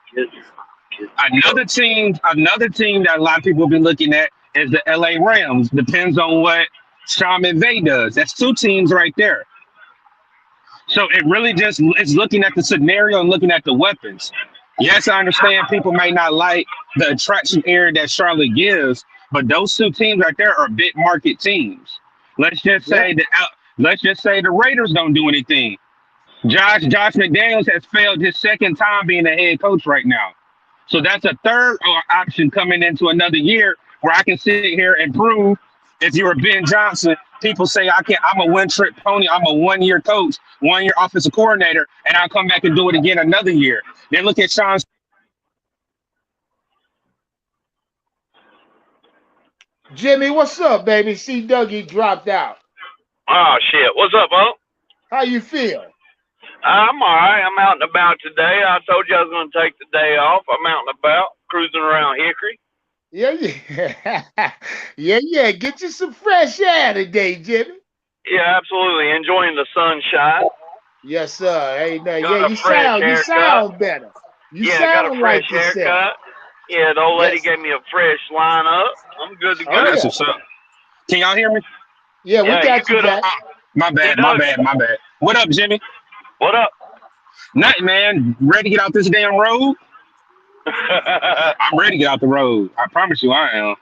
Another team that a lot of people will be looking at is the LA Rams. Depends on what Sean McVay does. That's 2 teams right there. So it really just it's looking at the scenario and looking at the weapons. Yes, I understand people may not like the attraction area that Charlotte gives, but those 2 teams right there are big market teams. Let's just Yeah. say that let's just say the Raiders don't do anything. Josh McDaniels has failed his second time being a head coach right now. So that's a third option coming into another year where I can sit here and prove if you're a Ben Johnson, people say I'm a one-trick pony, I'm a one-year coach, one-year offensive coordinator, and I'll come back and do it again another year. Then look at Sean. Jimmy, what's up, baby? See, Dougie dropped out. Oh shit! What's up, Bo? How you feel? I'm all right. I'm out and about today. I told you I was going to take the day off. I'm out and about, cruising around Hickory. Yeah, yeah. Yeah. Get you some fresh air today, Jimmy. Yeah, absolutely. Enjoying the sunshine. Yes, sir. Hey, no, Got yeah, a fresh you haircut. sound better. You Yeah, got a sound fresh like yourself. haircut. Yeah, the old lady Yes. gave me a fresh lineup. I'm good to Oh, go. yeah. That's what's up. Can y'all hear me? Yeah, we Yeah, you got you good back. My bad, my bad, my bad. What up, Jimmy? What up? Nothing, man. Ready to get out this damn road? I'm ready to get out the road. I promise you I am.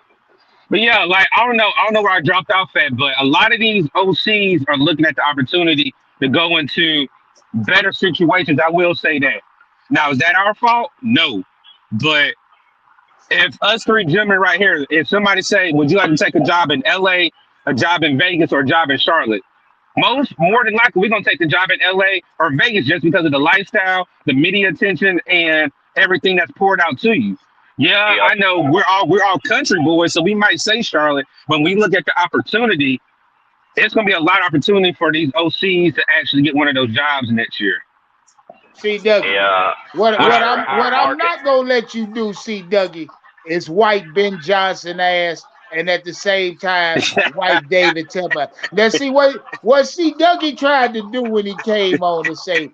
But yeah, like I don't know where I dropped off at, but a lot of these OCs are looking at the opportunity to go into better situations. I will say that. Now, is that our fault? No. But if us 3 gentlemen right here, if somebody say, would you like to take a job in LA, a job in Vegas, or a job in Charlotte? More than likely, we're gonna take the job in LA or Vegas just because of the lifestyle, the media attention, and everything that's poured out to you. Yeah, Yep. I know we're all country boys, so we might say Charlotte. When we look at the opportunity, it's gonna be a lot of opportunity for these OCs to actually get one of those jobs next year. See, Dougie. Yeah. What I'm market. not gonna let you do, see, Dougie, is white Ben Johnson ass, and at the same time white David Tepper. Now, see what see Dougie tried to do when he came on to say,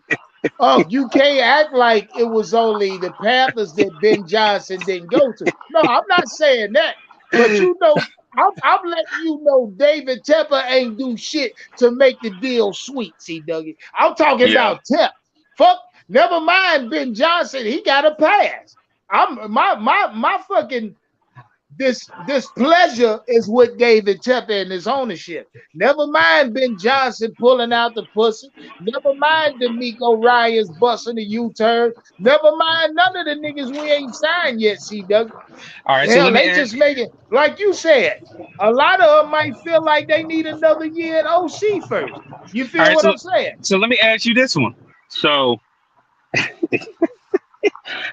"Oh, you can't act like it was only the Panthers that Ben Johnson didn't go to." No, I'm not saying that, but you know, I'm letting you know David Tepper ain't do shit to make the deal sweet. See, Dougie, I'm talking Yeah. about Tep. Fuck, never mind Ben Johnson. He got a pass. I'm my fucking this pleasure is with David Tepper and his ownership. Never mind Ben Johnson pulling out the pussy. Never mind D'Amico Ryans busting the U-turn. Never mind none of the niggas we ain't signed yet, CW. All right, so Hell, let me they just make it, like you said, a lot of them might feel like they need another year at OC first. You all feel right, what I'm saying? so let me ask you this one. So,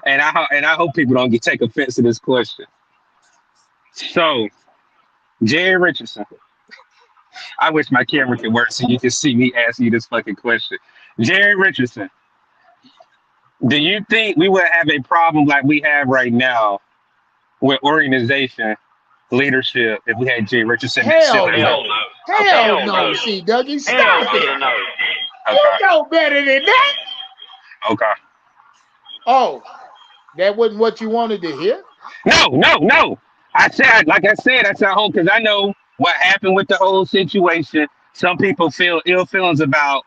and I hope people don't take offense to this question. So, Jerry Richardson. I wish my camera could work so you can see me asking you this fucking question. Jerry Richardson, Do you think we would have a problem like we have right now with organization leadership if we had Jay Richardson still Hell in Hell no. no. the Okay. Hell Hell no. no. See, Dougie, Hell stop to it. the no. You Okay. know better than that. Okay. Oh, that wasn't what you wanted to hear? No. I said, whole because I know what happened with the whole situation. Some people feel ill feelings about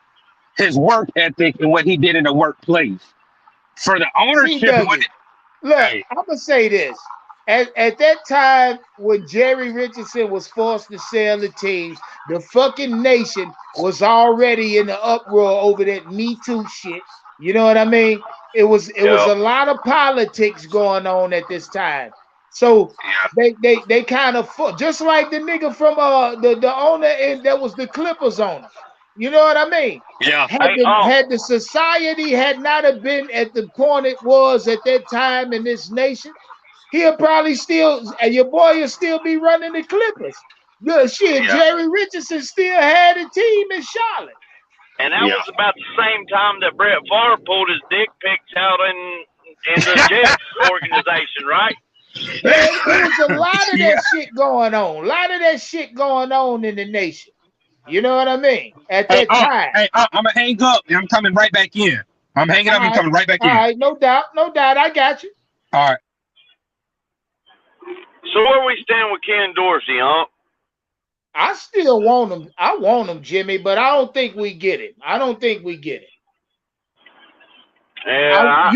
his work ethic and what he did in the workplace. For the See, ownership, Dougie, look, hey, I'm going to say this. At that time, when Jerry Richardson was forced to sell the teams, the fucking nation was already in the uproar over that Me Too shit. You know what I mean? It was Yep. a lot of politics going on at this time. So yeah, they kind of just like the nigga from the owner and that was the Clippers owner. You know what I mean? yeah, Hey, Had the society had not have been at the point it was at that time in this nation, he'll probably still, and your boy will still be running the Clippers. Good shit. yeah, Jerry Richardson still had a team in Charlotte. and that yeah. was about the same time that Brett Favre pulled his dick pics out in the Jets organization, right? Yeah, it was a lot of that shit going on. A lot of that shit going on in the nation. You know what I mean? At that time. I'm gonna hang up and I'm coming right back in. I'm hanging All up and right. coming right back All in. right. No doubt. No doubt. I got you. All right. So where we stand with Ken Dorsey, huh? I still want him. I want him, Jimmy, but I don't think we get it. I don't think we get it. Yeah,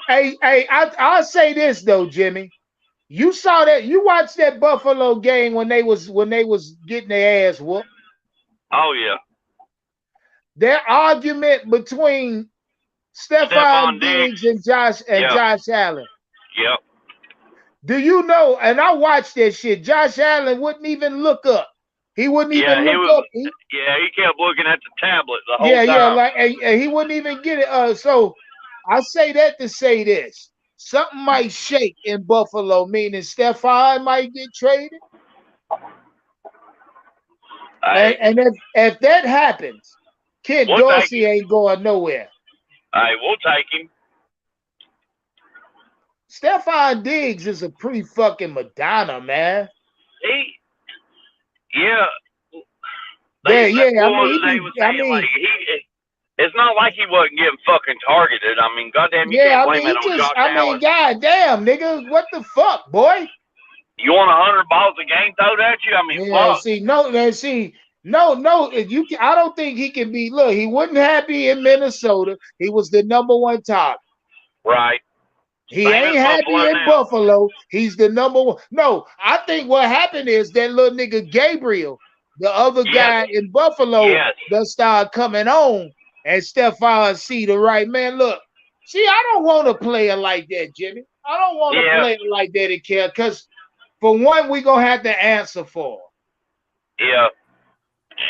I'll say this though, Jimmy. You saw that. You watched that Buffalo game when they was getting their ass whooped. Oh yeah. Their argument between Stephon Diggs and Josh Allen. Yep. Do you know? And I watched that shit. Josh Allen wouldn't even look up. He wouldn't even look up. He kept looking at the tablet the whole time. Like and he wouldn't even get it. So I say that to say this. Something might shake in Buffalo, meaning Stephon might get traded. And if that happens, Ken Dorsey ain't going nowhere. Hey, we'll take him. Stephon Diggs is a pre-fucking Madonna, man. It's not like he wasn't getting fucking targeted. I mean, goddamn, you can't blame it on Josh Allen. Goddamn, nigga, what the fuck, boy? You want 100 balls a game thrown at you? I mean, fuck. I don't think he can be. Look, he wasn't happy in Minnesota. He was the number one target. Right. He ain't happy in Buffalo. He's the number one. No, I think what happened is that little nigga Gabriel, the other guy in Buffalo, that started coming on, and Stephon see the right man. Look, see, I don't want a player like that, Jimmy. I don't want a player like that to care, because for one, we gonna have to answer for. Yeah.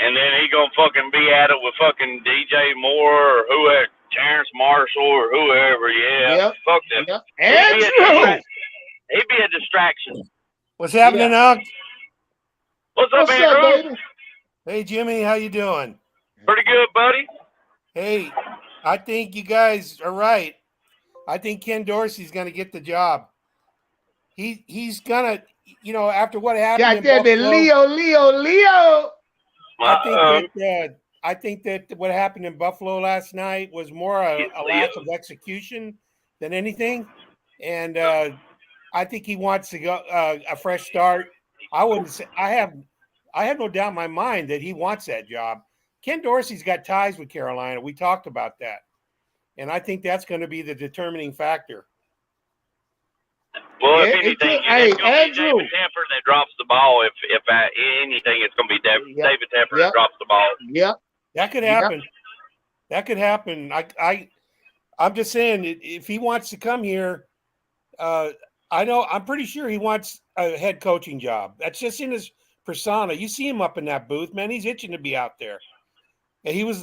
And then he gonna fucking be at it with fucking DJ Moore or whoever, Terrence Marshall or whoever. Yeah. Fuck that. Yep. Andrew. He'd be a distraction. What's happening, Unc? What's up, Andrew? Baby? Hey, Jimmy, how you doing? Pretty good, buddy. Hey, I think you guys are right. I think Ken Dorsey's going to get the job. He's going to, after what happened in Buffalo, Leo. I think that what happened in Buffalo last night was more a lack of execution than anything. And I think he wants to go a fresh start. I wouldn't say I have no doubt in my mind that he wants that job. Ken Dorsey's got ties with Carolina. We talked about that. And I think that's going to be the determining factor. Well, if anything, it's going to be David Tepper that drops the ball. If anything, it's going to be David Tepper that drops the ball. Yep. That could happen. Yep. That could happen. I'm just saying, if he wants to come here, I'm pretty sure he wants a head coaching job. That's just in his persona. You see him up in that booth, man. He's itching to be out there. And he was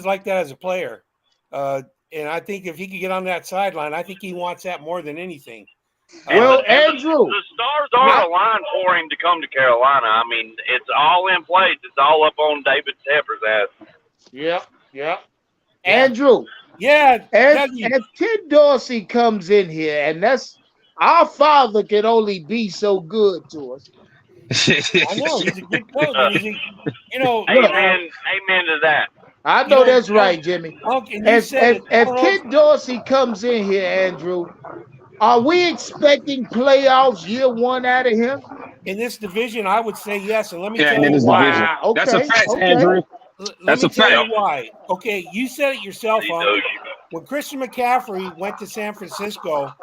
like that as a player. And I think if he could get on that sideline, I think he wants that more than anything. Well, Andrew, the stars are aligned for him to come to Carolina. I mean, it's all in place. It's all up on David Tepper's ass. Yep. Andrew, Yeah. As Ken Dorsey comes in here, and that's our father can only be so good to us. I know he's a good coach. Amen to that. I know that's right, Jimmy. As Ken Dorsey comes in here, Andrew, are we expecting playoffs year one out of him? In this division, I would say yes. And let me tell you why. Wow. Okay, that's a fact, Andrew. Let me tell you why. Okay, you said it yourself, when Christian McCaffrey went to San Francisco,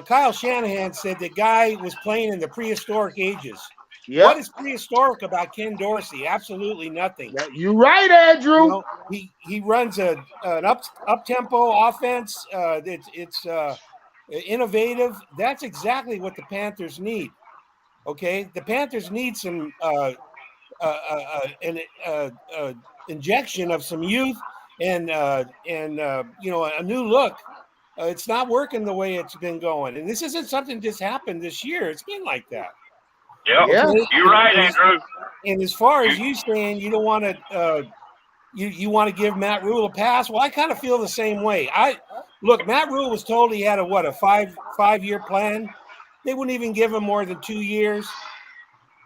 Kyle Shanahan said the guy was playing in the prehistoric ages. Yep. What is prehistoric about Ken Dorsey? Absolutely nothing. You're right, Andrew. You know, he runs an up-tempo offense. It's innovative. That's exactly what the Panthers need. Okay, the Panthers need some injection of some youth and a new look. It's not working the way it's been going, and this isn't something just happened this year. It's been like that. Yeah, okay? You're right, Andrew. And as far as you saying you don't want to, you want to give Matt Rule a pass. Well, I kind of feel the same way. Matt Rule was told he had a five-year plan. They wouldn't even give him more than 2 years.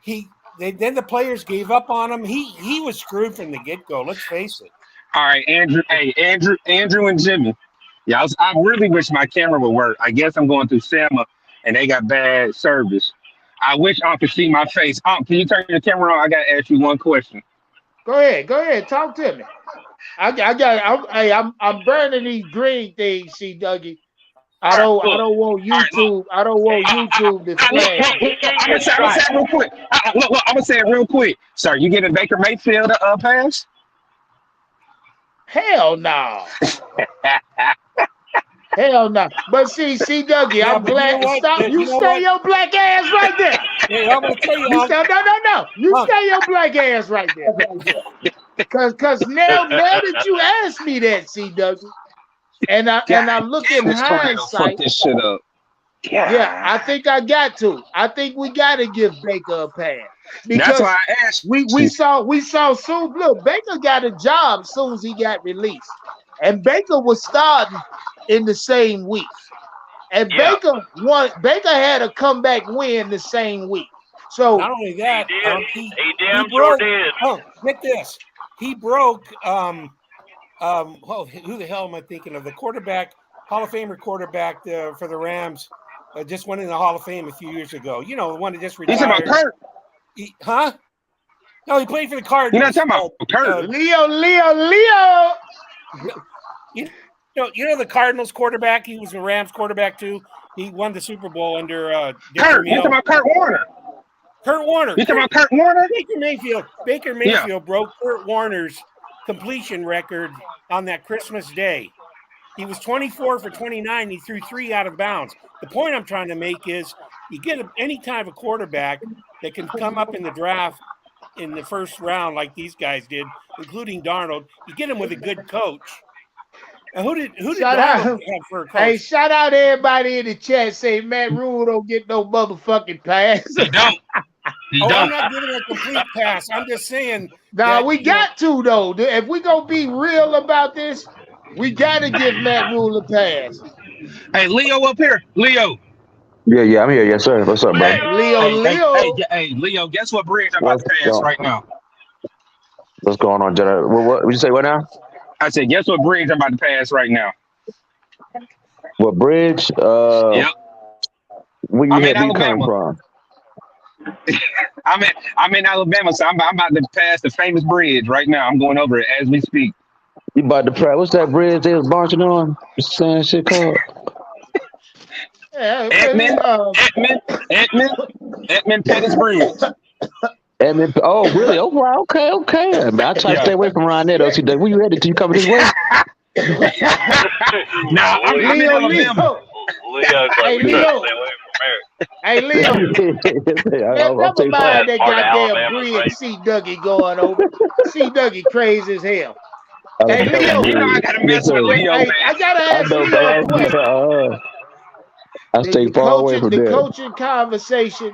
Then the players gave up on him. He was screwed from the get-go. Let's face it. All right, Andrew. Hey, Andrew and Jimmy. Yeah, I really wish my camera would work. I guess I'm going through SEMA, and they got bad service. I wish I could see my face. Can you turn your camera on? I got to ask you one question. Go ahead. Talk to me. I'm burning these green things, see, Dougie. I don't want YouTube. I don't want YouTube to flag. I'm gonna say it real quick. Look, I'm gonna say it real quick. Sir, you getting Baker Mayfield a pass? Hell no. Hell no. But see, Dougie, I'm glad. Stop. You stay your black ass right there. Yeah, I'm gonna tell you. No. You stay your black ass right there. Because now that you asked me that, see, Dougie. And I look in hindsight. This shit up. Yeah, I think I got to. I think we got to give Baker a pass. Because that's why I asked. We saw soon. Look, Baker got a job as soon as he got released, and Baker was starting in the same week. And Baker had a comeback win the same week. So not only that, he sure did. Oh, get this. He broke. Who the hell am I thinking of? The quarterback, Hall of Famer quarterback for the Rams, just went in the Hall of Fame a few years ago. You know, the one that just retired. He's about Kurt. No, he played for the Cardinals. You're not talking about Kurt. Leo. You know the Cardinals quarterback. He was the Rams quarterback too. He won the Super Bowl under Kurt. You're talking about Kurt Warner. Kurt Warner. You talking about Kurt Warner? Baker Mayfield broke Kurt Warner's completion record on that Christmas day. He was 24 for 29. He threw 3 out of bounds. The point I'm trying to make is you get any kind of a quarterback that can come up in the draft in the first round like these guys did, including Darnold. You get him with a good coach. And who did Darnold have for a coach? Hey, shout out to everybody in the chat saying Matt Rule don't get no motherfucking pass. He don't. I'm not giving a complete pass. I'm just saying. We got to, though. If we going to be real about this, we got to give Matt Rule a pass. Hey, Leo up here. Leo. Yeah, I'm here. Yes, sir. What's up, bro? Leo. Hey, Leo, guess what bridge I'm about to pass right now? What's going on, Jedi? What did you say? What now? I said, guess what bridge I'm about to pass right now? What bridge? Yep. Where you had me coming from? I'm in Alabama, so I'm about to pass the famous bridge right now. I'm going over it as we speak. You about to pass? What's that bridge they was marching on? What's the same shit called? Edmund Pettis Bridge. Edmund. Oh, really? Oh, okay. I try to stay away from around there, though. See, where you headed to? You coming this way? No, I'm in Alabama. Hey, Leo. Hey, Leo. Never mind that goddamn bridge C. Dougie going over. C. Dougie crazy as hell. Hey, Leo. You know I got to mess with Leo, man. I got to ask Leo a question. I stay far away from there. The coaching conversation,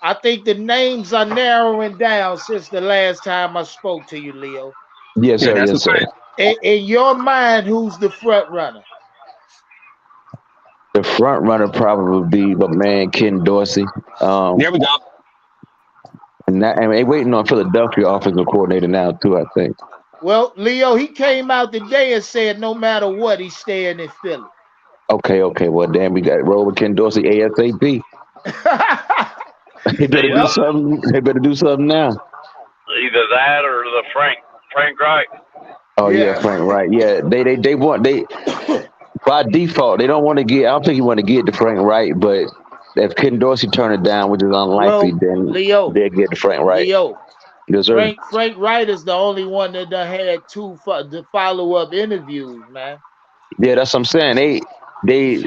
I think the names are narrowing down since the last time I spoke to you, Leo. Yes, sir. Yes, sir. In your mind, who's the front runner? The front runner probably would be my man Ken Dorsey. There we go. And they waiting on Philadelphia offensive coordinator now too, I think. Well, Leo, he came out today and said no matter what, he's staying in Philly. Okay. Well, damn, we got to roll with Ken Dorsey ASAP. They better do something. They better do something now. Either that or the Frank Wright. Oh yeah, Frank Wright. Yeah, they want by default they don't want to get. I don't think you want to get to Frank Wright, but if Ken Dorsey turn it down, which is unlikely, then Leo, they'll get to Frank Wright. Leo, yes, sir. Frank Wright is the only one that done had two follow-up interviews, man. Yeah, that's what I'm saying. They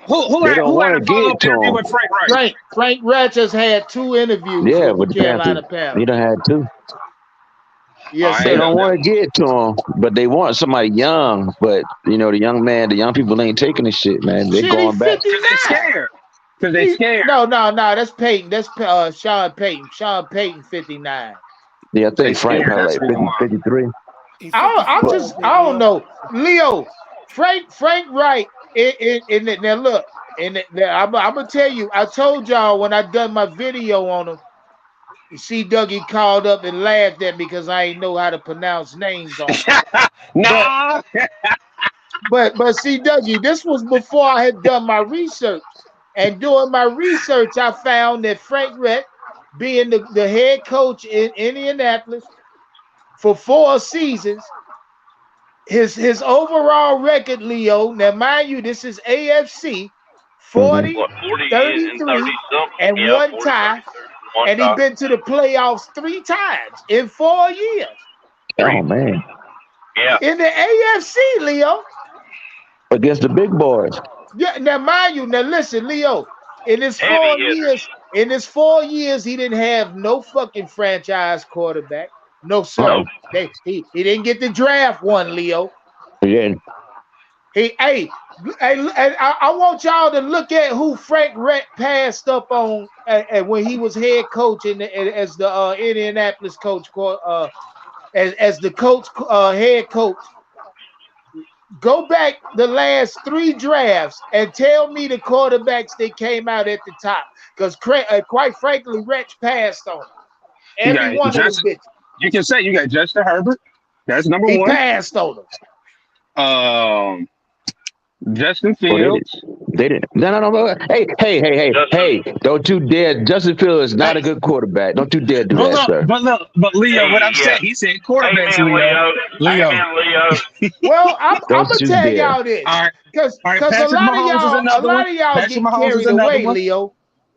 don't want to get to him. With Frank Wright? Frank Wright just had two interviews with the Carolina Panthers. He done had two. Yes, they don't want to get to him, but they want somebody young. But the young people ain't taking the shit, man. They're going back because they scared. Because they scared. No, that's Payton. That's Sean Payton. Sean Payton, 59. Yeah, I think Frank probably like 53. I don't know, Leo. Frank Wright. Now look, I'm gonna tell you. I told y'all when I done my video on him. You see, Dougie called up and laughed at me because I ain't know how to pronounce names on him. Nah. But see, Dougie, this was before I had done my research. And doing my research, I found that Frank Wright, being the head coach in Indianapolis for 4 seasons, his overall record, Leo, now mind you, this is AFC, 40, 33, and 1 tie. And he's been to the playoffs 3 times in 4 years. Oh, man. Yeah. In the AFC, Leo. Against the big boys. Yeah, now mind you, now listen, Leo, in his 4 years, he didn't have no fucking franchise quarterback. No, sir. He didn't get the draft one, Leo. Yeah. I want y'all to look at who Frank Wright passed up on when he was head coach as the Indianapolis coach, as the coach head coach. Go back the last 3 drafts and tell me the quarterbacks that came out at the top, because quite frankly, Wright passed on every one of them bitches. You can say you got Justin Herbert. That's number 1. He passed on them. Justin Fields. They didn't. No. Hey! Don't you dare! Justin Fields is not a good quarterback. Don't you dare do that, sir. But Leo, what I'm saying, he said quarterbacks. Leo. Well, I'm gonna tell y'all this, because a lot of y'all get carried away, Leo.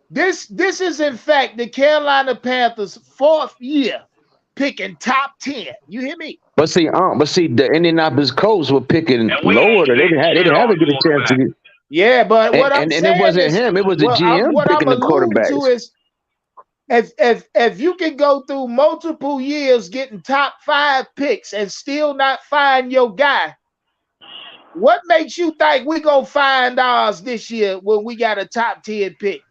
This is in fact the Carolina Panthers' 4th year picking top 10. You hear me? But see, the Indianapolis Colts were picking lower. They didn't have a good chance to get. Yeah, but what I'm saying it wasn't him. It was the GM picking the quarterbacks. Is, if you can go through multiple years getting top 5 picks and still not find your guy, what makes you think we gonna find ours this year when we got a top 10 pick?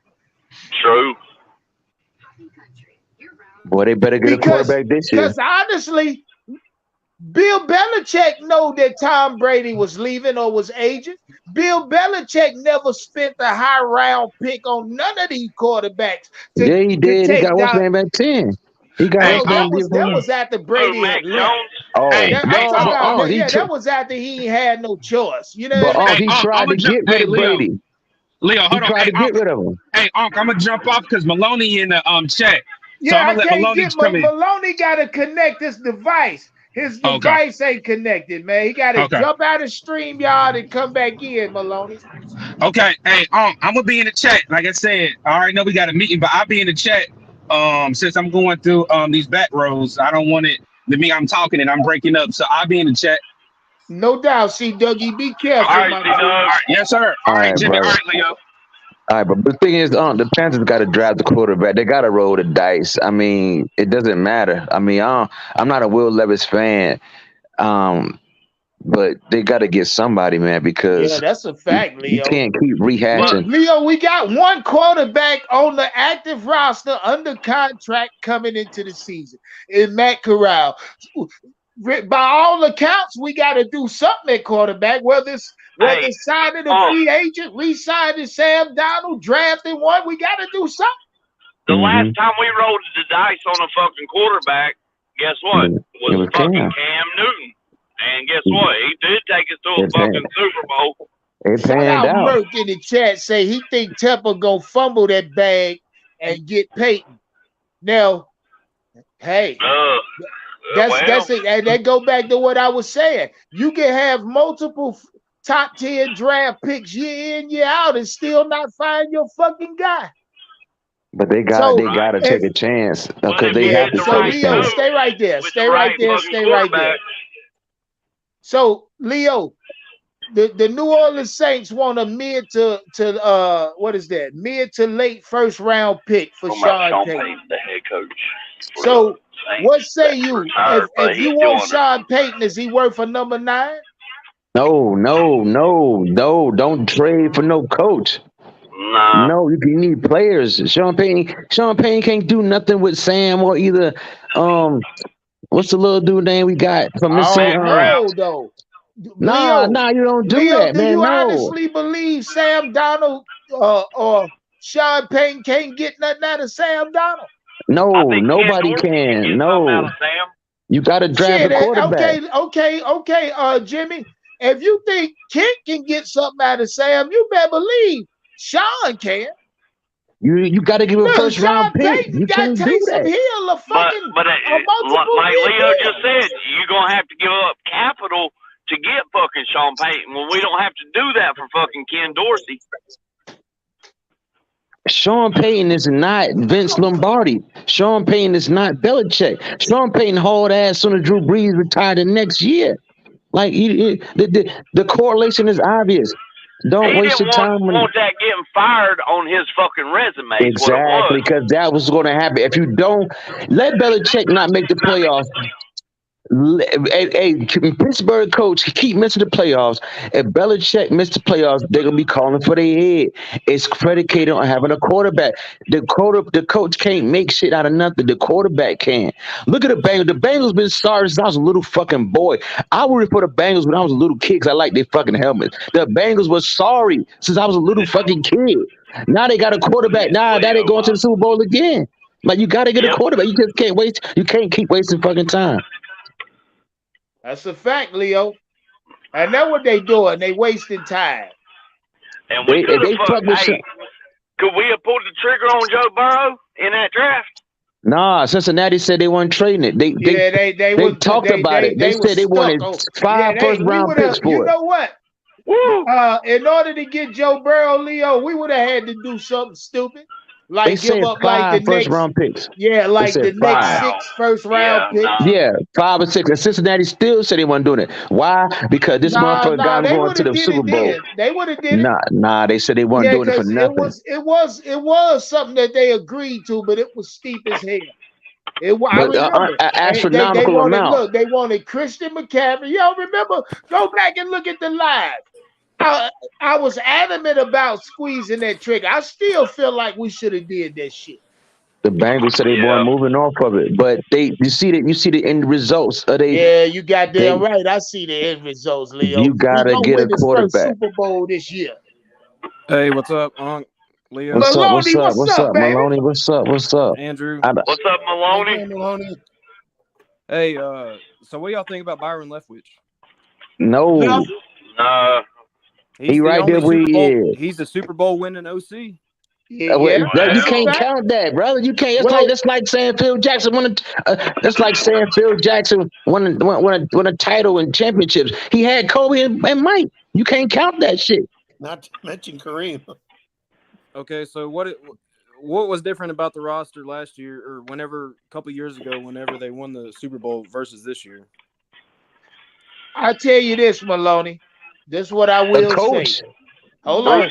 True. Boy, they better get a quarterback this year. Because honestly, Bill Belichick know that Tom Brady was leaving or was aging. Bill Belichick never spent a high round pick on none of these quarterbacks. Yeah, he did. He got what's name at 10. He got that was after Brady had left. That was after he had no choice. You know what I mean? He tried to get rid of Brady. Leo, hold on. He tried to get rid of him. Hey, I'm gonna jump off because Maloney in the chat. Yeah, so Maloney got to connect his device. His device ain't connected, man. He got to jump out of StreamYard and come back in, Maloney. Okay. Hey, I'm gonna be in the chat. Like I said, I already know we got a meeting, but I'll be in the chat. Since I'm going through these back rows, I don't want it to mean I'm talking and I'm breaking up. So I'll be in the chat. No doubt. See, Dougie, be careful. All right, yes, sir. All right, Jimmy. All right, Leo. All right, but the thing is, the Panthers got to draft the quarterback. They got to roll the dice. I mean, it doesn't matter. I mean, I'm not a Will Levis fan, but they got to get somebody, man, because that's a fact, Leo. You can't keep rehashing. Leo, we got one quarterback on the active roster under contract coming into the season in Matt Corral. by all accounts, we got to do something at quarterback. Whether it's signing a free agent, re-signing Sam Donald, drafting one, we got to do something. The last time we rolled the dice on a fucking quarterback, guess what? Was fucking Cam Newton. And guess what? He did take us to a fucking Super Bowl. Shout out Merck in the chat say he think Temple gonna fumble that bag and get Payton. Now, hey, that's it. And that go back to what I was saying. You can have multiple top 10 draft picks year in, year out and still not find your fucking guy. But they gotta take a chance because they have to. So Leo, stay right there. Stay right there. So Leo, the New Orleans Saints want a mid to late first round pick for Sean Payton, the head coach. So what say you? If you want Sean Payton, is he worth a number 9? No, don't trade for no coach. Nah. No, you need players. Sean Payton can't do nothing with Sam or either what's the little dude name we got from Mississippi? Though. Nah, you don't do that, man. Do you honestly believe Sam Donald or Sean Payton can't get nothing out of Sam Donald? No, nobody can. No. You got to draft a quarterback. Okay, Jimmy. If you think Kent can get something out of Sam, you better believe Sean can. You got to give him a first round pick. You can't do that. But like Leo just said, you're gonna have to give up capital to get fucking Sean Payton. Well, we don't have to do that for fucking Ken Dorsey. Sean Payton is not Vince Lombardi. Sean Payton is not Belichick. Sean Payton hauled ass on the Drew Brees retired the next year. Like the correlation is obvious. Don't waste your time. He didn't want that getting fired on his fucking resume. Exactly, because that was going to happen. If you don't let Belichick not make the playoffs, a Pittsburgh coach keep missing the playoffs. If Belichick missed the playoffs, they're gonna be calling for their head. It's predicated on having a quarterback. The coach can't make shit out of nothing. The quarterback can. Look at the Bengals. The Bengals been sorry since I was a little fucking boy. I worried for the Bengals when I was a little kid because I like their fucking helmets. The Bengals was sorry since I was a little fucking kid. Now they got a quarterback. Now they going to the Super Bowl again. Like you got to get a quarterback. You just can't waste. You can't keep wasting fucking time. That's a fact, Leo. And that's what they doing. They wasting time. And we could we have pulled the trigger on Joe Burrow in that draft? Nah, Cincinnati said they weren't trading it. They talked about it. They said they wanted 5 first-round picks for it. You know what? In order to get Joe Burrow, Leo, we would have had to do something stupid. Like they give up like the next round picks. Yeah, like the next 6 first-round picks. Yeah, 5 or 6. And Cincinnati still said they weren't doing it. Why? Because this motherfucker got going to the Super Bowl. They would have did it. Nah, they said they weren't doing it for nothing. It was something that they agreed to, but it was steep as hell. I remember. Astronomical amount. Look, they wanted Christian McCaffrey. Y'all remember? Go back and look at the live. I was adamant about squeezing that trigger. I still feel like we should have did that shit. The Bengals said they weren't moving off of it, but you see the end results. Yeah, you got damn right. I see the end results, Leo. You gotta get a quarterback. Super Bowl this year. Hey, what's up, Leo? What's up, Maloney? What's up, Andrew? What's up, Maloney? Hey, so what do y'all think about Byron Leftwich? No. He right there where he is. He's the Super Bowl winning OC. Yeah, you can't count that, brother. You can't. That's like saying Phil Jackson won. That's like saying Phil Jackson won a title and championships. He had Kobe and Mike. You can't count that shit. Not to mention Kareem. Okay, so what was different about the roster last year, or a couple years ago, whenever they won the Super Bowl versus this year? I tell you this, Maloney. This is what I will say. Hold on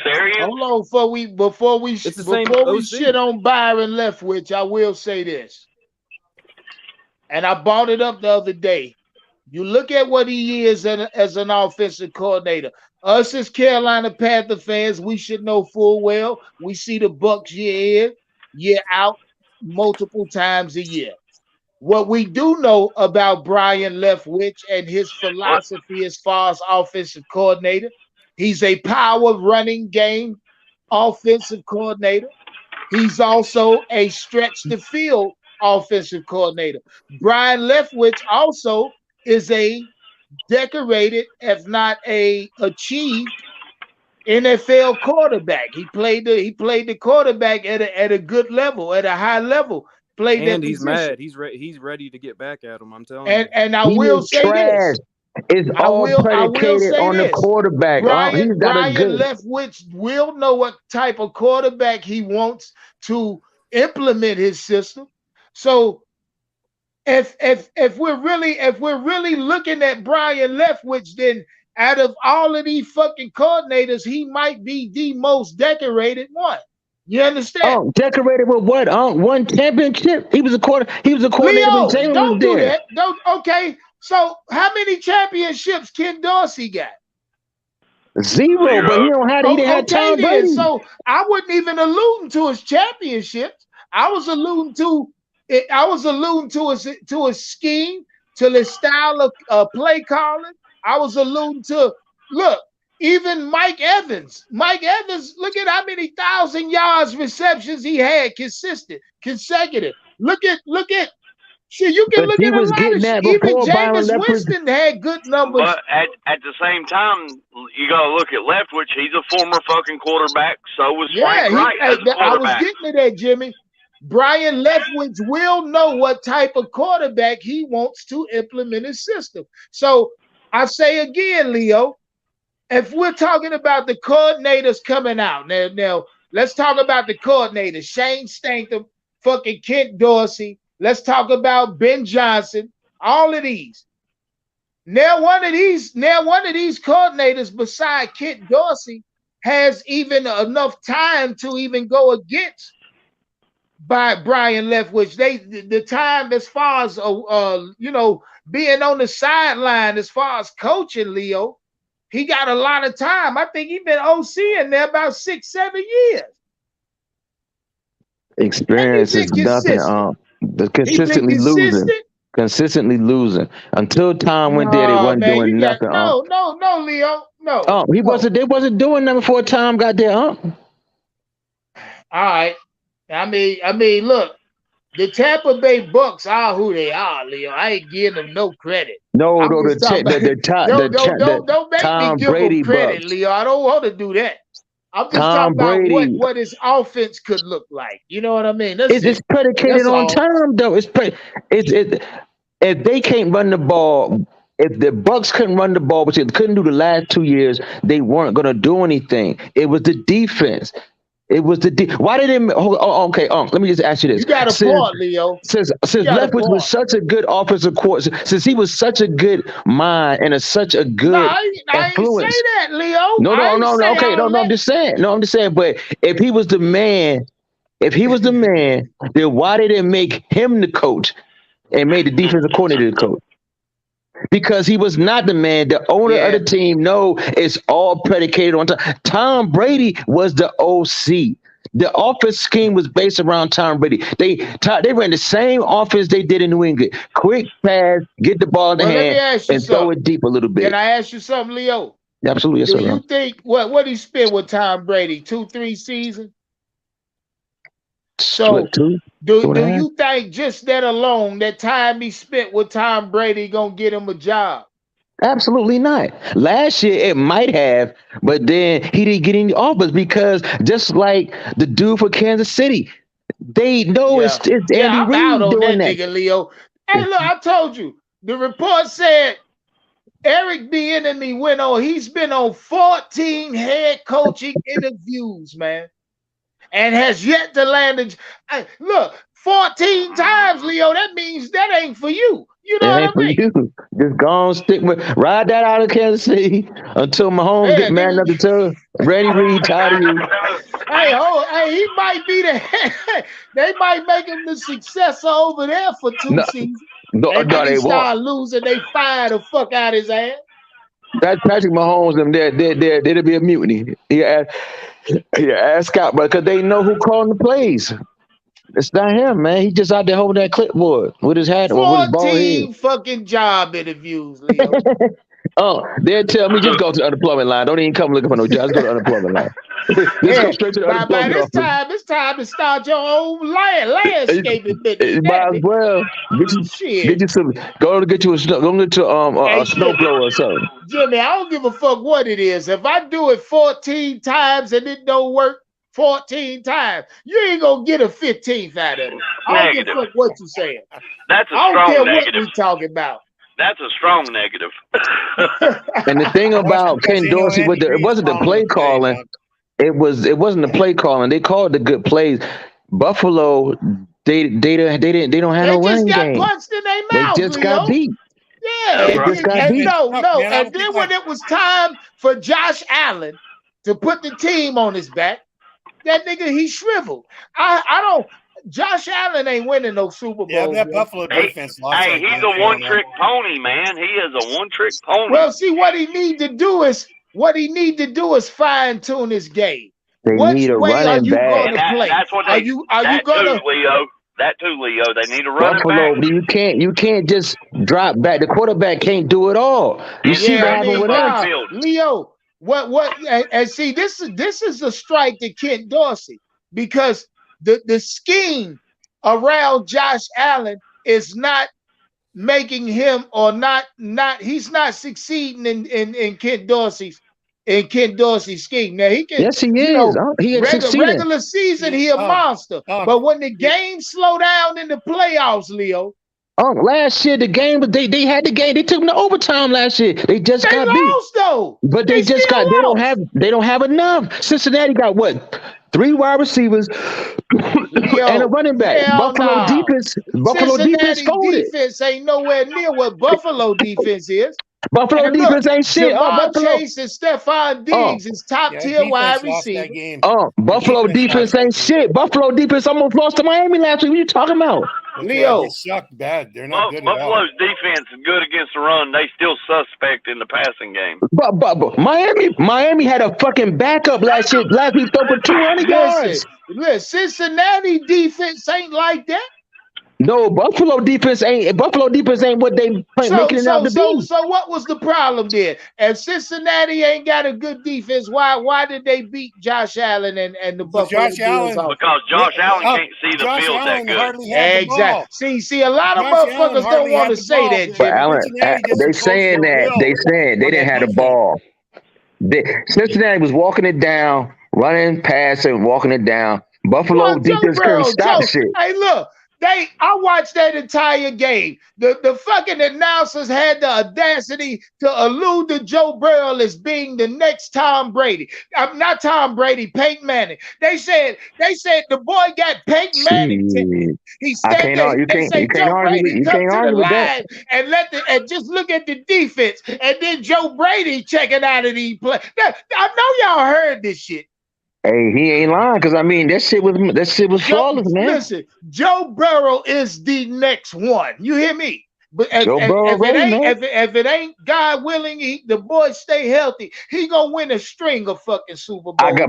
before we shit on Byron Leftwich, I will say this. And I brought it up the other day. You look at what he is as an offensive coordinator. Us as Carolina Panther fans, we should know full well. We see the Bucs year in, year out, multiple times a year. What we do know about Brian Leftwich and his philosophy as far as offensive coordinator, he's a power running game offensive coordinator. He's also a stretch the field offensive coordinator. Brian Leftwich also is a decorated, if not a achieved NFL quarterback. He played the quarterback at a good level, at a high level. Played and that he's position. mad. He's ready to get back at him. I'm telling you. And I will say this. It's all predicated on the quarterback. Brian Leftwich will know what type of quarterback he wants to implement his system. So if we're really looking at Brian Leftwich, then out of all of these fucking coordinators, he might be the most decorated one. You understand? Oh, decorated with what? One championship. He was a coordinator. Leo, don't do that. Don't. Okay. So how many championships Ken Dorsey got? Zero. But he don't have. He didn't have Tom Brady. So I wasn't even alluding to his championships. I was alluding to his scheme, to his style of play calling. I was alluding to even Mike Evans. Look at how many 1,000 yards receptions he had consecutive. Look at. Shit, you can look at a lot of shit. Even Jameis Winston had good numbers. But at the same time, you got to look at Leftwich. He's a former fucking quarterback. So was Frank Wright as a quarterback. I was getting to that, Jimmy. Brian Leftwich will know what type of quarterback he wants to implement his system. So I say again, Leo, if we're talking about the coordinators coming out, now let's talk about the coordinators. Shane Stankham, fucking Kent Dorsey. Let's talk about Ben Johnson, all of these. Now one of these coordinators beside Kent Dorsey has even enough time to even go against by Brian Leftwich. The time as far as being on the sideline as far as coaching, Leo, he got a lot of time. I think he's been OC in there about 6-7 years. Experience is nothing. Consistently losing until Tom went there. They wasn't doing nothing. No, Leo, no. They wasn't doing nothing before Tom got there. All right. I mean, look, the Tampa Bay Bucks are who they are, Leo. I ain't giving them no credit. Don't make me give them credit, Bucks. Leo. I don't want to do that. I'm just talking about what his offense could look like. You know what I mean? It's predicated on time, though. If they can't run the ball, if the Bucks couldn't run the ball, which they couldn't do the last 2 years, they weren't going to do anything. It was the defense. Why did it? Okay. Let me just ask you this. You got a point, Leo. Since Leftwich was such a good offensive coordinator, since he was such a good mind and such a good influence. I ain't say that, Leo. No. Okay. No. I'm just saying. But if he was the man, then why did it make him the coach and made the defensive coordinator the coach? Because he was not the man. The owner of the team, it's all predicated on time. Tom Brady was the OC. The offense scheme was based around Tom Brady. They ran the same offense they did in New England. Quick pass, get the ball in the hand, and throw it deep a little bit. Can I ask you something, Leo? Absolutely, yes, sir. Do you think what he spent with Tom Brady? 2-3 seasons? So do you think just that alone, that time he spent with Tom Brady, gonna get him a job? Absolutely not. Last year it might have, but then he didn't get any offers because just like the dude for Kansas City, they know it's Andy Reid doing that. Nigga, Leo. Hey, look, I told you. The report said Eric Bieniemy he's been on 14 head coaching interviews, man. And has yet to land look, 14 times, Leo. That means that ain't for you. You know what I mean? You. Just go on, ride that out of Kansas City until Mahomes get mad enough to tell Randy Reid tired of you. Hey, he might be they might make him the successor over there for 2 seasons. They start losing, they fire the fuck out his ass. That's Patrick Mahomes. There'll be a mutiny. Ask Scott, but because they know who calling the plays. It's not him, man. He just out there holding that clipboard with his hat or with his bald head. 14 fucking job interviews, Leo. Oh, they'll tell me just go to the unemployment line. Don't even come looking for no job. Just go to the unemployment line. Just go straight to the unemployment by this office. time, it's time to start your own landscaping business. Might as well get you some. Go to get you a snowblower or something. Jimmy, I don't give a fuck what it is. If I do it 14 times and it don't work 14 times, you ain't gonna get a 15th out of it. I don't give a fuck what you saying. That's a I don't strong care negative. what we talking about. That's a strong negative. And the thing about Ken Dorsey it wasn't the play calling. It wasn't the play calling. They called the good plays. Buffalo, they don't have no running game. They just got punched in their mouth. They just got beat. Yeah, they just got beat. No. And then when it was time for Josh Allen to put the team on his back, that nigga he shriveled. I don't. Josh Allen ain't winning no Super Bowl. Yeah, that Buffalo defense lost. Hey, he's a one-trick pony, man. He is a one-trick pony. Well, see, what he need to do is fine-tune his game. They need a running back. That's what are you gonna Leo? That too, Leo. They need a running Buffalo, back. you can't just drop back. The quarterback can't do it all. You see what happened with us, Leo. What? And see, this is a strike to Ken Dorsey because the scheme around Josh Allen is not making him he's not succeeding in Ken Dorsey's scheme. Now he can. Yes, he is. He regular season, he a monster. But when the game slow down in the playoffs, Leo. Last year the game, they had the game. They took them to overtime last year. They just got beat. Lost, though. But they don't have enough. Cincinnati got what? 3 wide receivers and a running back. Buffalo defense folded. Defense ain't nowhere near what Buffalo defense is. Buffalo defense ain't shit. Chase and Stephon Diggs is top tier wide receiver. Buffalo defense ain't shit. Buffalo defense almost lost to Miami last week. What are you talking about? Leo, they suck bad. They're not good at all. Buffalo's defense is good against the run. They still suspect in the passing game. But Miami had a fucking backup last week. Throw for 200 yards. Listen, Cincinnati defense ain't like that. No, Buffalo defense ain't what they making it out to be. So what was the problem there? If Cincinnati ain't got a good defense, why did they beat Josh Allen and the Buffalo Bills? Because Josh Allen can't see the field that good. Exactly. See, a lot of motherfuckers don't want to say that, Jimmy. Allen, they saying they didn't have the ball. Cincinnati was walking it down, running, passing, walking it down. Buffalo defense couldn't stop shit. Hey, look. I watched that entire game. The fucking announcers had the audacity to allude to Joe Burrow as being the next Tom Brady. Not Tom Brady, Peyton Manning. They said the boy got Peyton Manning. He said you can't argue with that. And just look at the defense. And then Joe Brady checking out of these plays. I know y'all heard this shit. Hey, he ain't lying because that shit was flawless, man. Listen, Joe Burrow is the next one. You hear me? But if it ain't God willing, the boy stay healthy, he gonna win a string of fucking Super Bowls.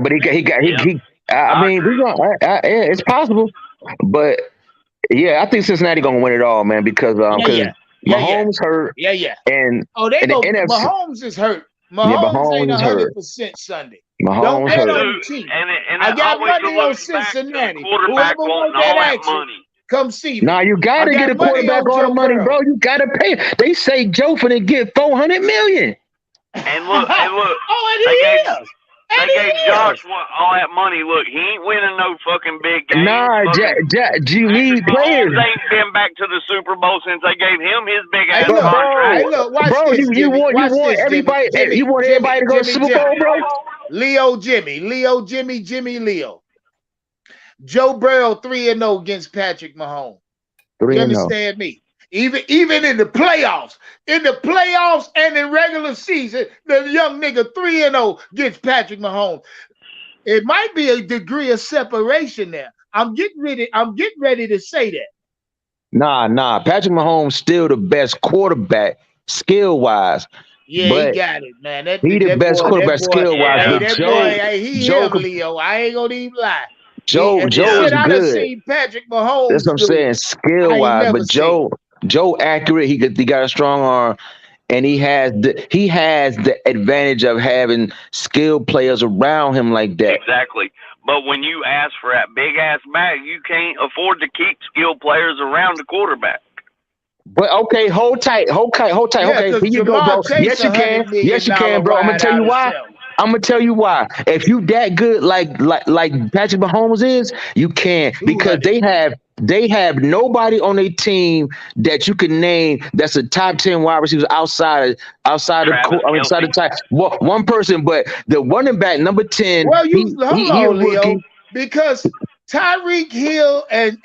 It's possible, but yeah, I think Cincinnati gonna win it all, man, because Mahomes hurt. And Mahomes is hurt. Mahomes ain't 100% Sunday. Mahomes hurt. And I got money on Cincinnati. Whoever wants that action, come see me. Nah, you gotta get a quarterback all the money, bro. You gotta pay. They say Joe finna get $400 million. And look. They gave Josh all that money. Look, he ain't winning no fucking big game. Nah, you need players. They ain't been back to the Super Bowl since they gave him his big ass contract. Bro, you want everybody to go to the Super Bowl, bro? Leo, Jimmy. Joe Burrow 3-0 against Patrick Mahomes. You understand me? Even in the playoffs, and in regular season, the young nigga 3-0 gets Patrick Mahomes. It might be a degree of separation there. I'm getting ready to say that. Nah. Patrick Mahomes still the best quarterback skill wise. Yeah, he got it, man. He the best quarterback skill wise. Leo. I ain't gonna even lie. Joe is I done good. seen Patrick Mahomes. That's what I'm saying, skill wise. But Joe accurate. He got a strong arm, and he has the advantage of having skilled players around him like that. Exactly. But when you ask for that big ass bag, you can't afford to keep skilled players around the quarterback. But okay, hold tight. Yeah, okay, here you go, bro. Yes, you can. Yes, you can, bro. I'm gonna tell you why. If you that good like Patrick Mahomes is, you can, because they have nobody on their team that you can name that's a top 10 wide receivers outside the top. One person, but the running back number 10. Well, hold on, Leo, because Tyreek Hill and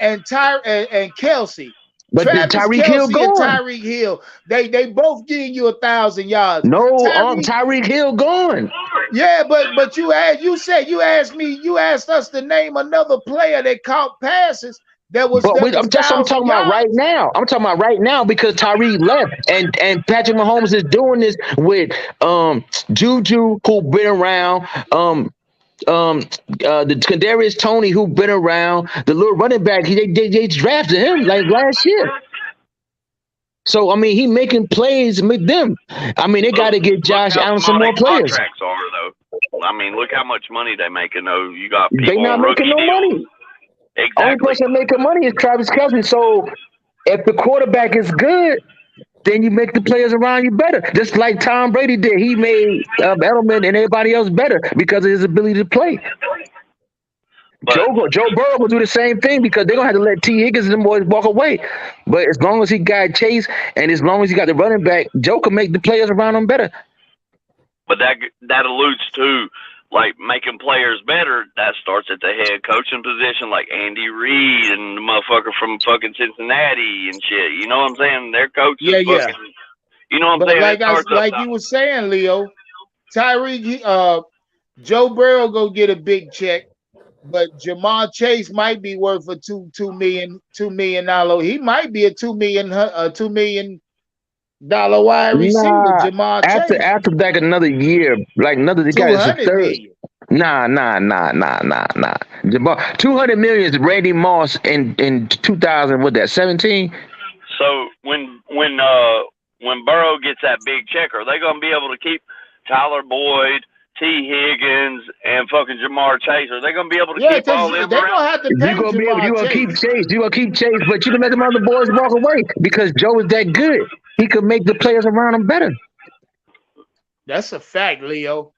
Kelsey. But Tyreek Hill gone. Tyreek Hill, they both giving you 1,000 yards. No, Tyreek Hill gone. Yeah, but you asked us to name another player that caught passes that was. I'm talking about right now. I'm talking about right now because Tyreek left, and Patrick Mahomes is doing this with Juju, who been around, the Kadarius Toney, who been around, the little running back. They drafted him like last year. So I mean, he making plays with them. I mean, they got to get Josh Allen some more players. Contracts are though. I mean, look how much money they making though. You got people they not making no money. Exactly. Only person making money is Travis Kelce. So if the quarterback is good, then you make the players around you better. Just like Tom Brady did. He made Edelman and everybody else better because of his ability to play. But Joe Burrow will do the same thing because they're going to have to let T. Higgins and them boys walk away. But as long as he got Chase and as long as he got the running back, Joe can make the players around him better. But that alludes to, like, making players better. That starts at the head coaching position, like Andy Reid and the motherfucker from fucking Cincinnati and shit. You know what I'm saying? Their coach is fucking, you know what I'm saying? Like you were saying, Leo, Tyreek, Joe Burrow go get a big check, but Jamar Chase might be worth a $2 million. He might be a $2 million wide receiver. Jamar Chase. After back another year, like another guy is a third. Million. Nah. Jamar, 200 million is Randy Moss in 2017. So when Burrow gets that big check, are they going to be able to keep Tyler Boyd, T. Higgins, and fucking Jamar Chase? Are they going to be able to keep all them around? They're going to have to pay You're going to keep Chase. You're going to keep Chase, but you can let them other boys walk away because Joe is that good. He could make the players around him better. That's a fact, Leo.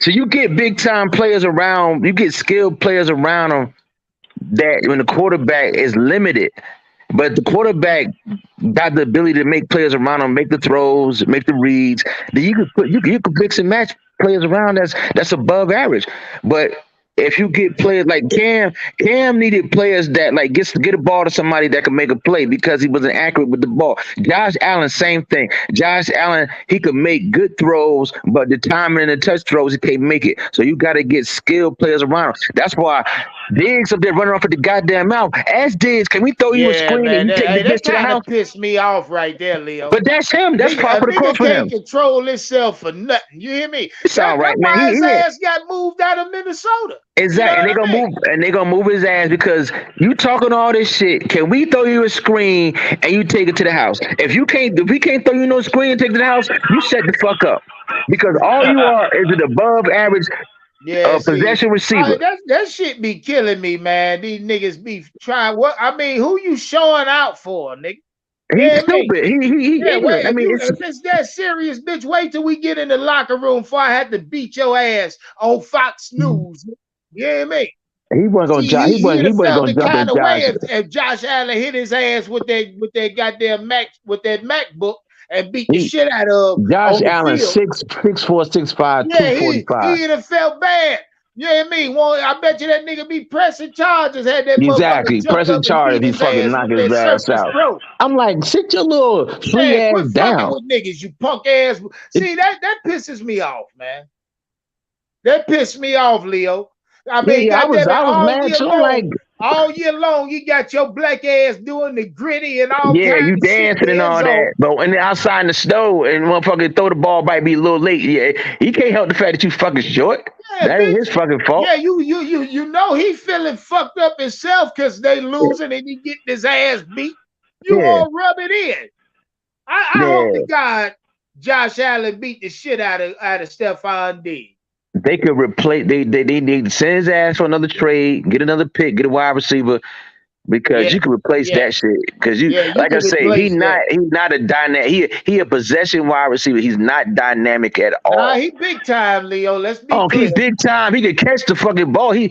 So you get big-time players around, you get skilled players around them that when the quarterback is limited, but the quarterback got the ability to make players around him, make the throws, make the reads. Then you could mix and match players around that's above average. But if you get players like Cam needed players that like get a ball to somebody that can make a play because he wasn't accurate with the ball. Josh Allen, same thing. Josh Allen, he could make good throws, but the timing and the touch throws, he can't make it. So you got to get skilled players around him. That's why Diggs up there running off at the goddamn mouth. Ask Diggs, can we throw you a screen man, and you take the pitch to the house? That pissed me off right there, Leo. But that's him. That's part of the coach for him. He can't control himself for nothing. You hear me? It's all right, man. His ass got moved out of Minnesota. Exactly. And they're gonna move his ass because you talking all this shit. Can we throw you a screen and you take it to the house? If we can't throw you no screen and take it to the house, you shut the fuck up. Because all you are is an above average possession receiver. That shit be killing me, man. These niggas be trying who you showing out for, nigga? He's stupid. He ignorant. If it's that serious, bitch, wait till we get in the locker room before I have to beat your ass on Fox News. You hear me? He wasn't gonna jump in if Josh Allen hit his ass with that goddamn MacBook and beat the shit out of Josh Allen, 6'4", 6'5", 245. He'd have felt bad. You know what I mean? Well, I bet you that nigga be pressing charges. Had that exactly pressing charges. He fucking knocking his ass out. Throat. I'm like, sit your little flea ass down. With niggas, you punk ass. See that pisses me off, man. That pissed me off, Leo. I Yeah, mean, yeah, goddamn it, I was mad too. I'm like, all year long, you got your black ass doing the gritty and all yeah, kinds you of shit dancing and in all zone. that, but when they're outside in the snow and motherfucker throw the ball might be a little late. Yeah, he can't help the fact that you fucking short. Yeah, That ain't bitch. his fucking fault. Yeah, you know he feeling fucked up himself because they losing and he getting his ass beat. You Yeah, all rub it in. I hope to yeah. God Josh Allen beat the shit out of Stephon Diggs. They could replace. They need to send his ass for another trade, get another pick, get a wide receiver. Because Yeah, you can replace yeah, that shit. Because you, yeah. You like I can say, replace that. he's not a dynamic. He a possession wide receiver. He's not dynamic at Nah, all. he big time, Leo. Let's be Oh, he clear. big time. He can catch the fucking ball. You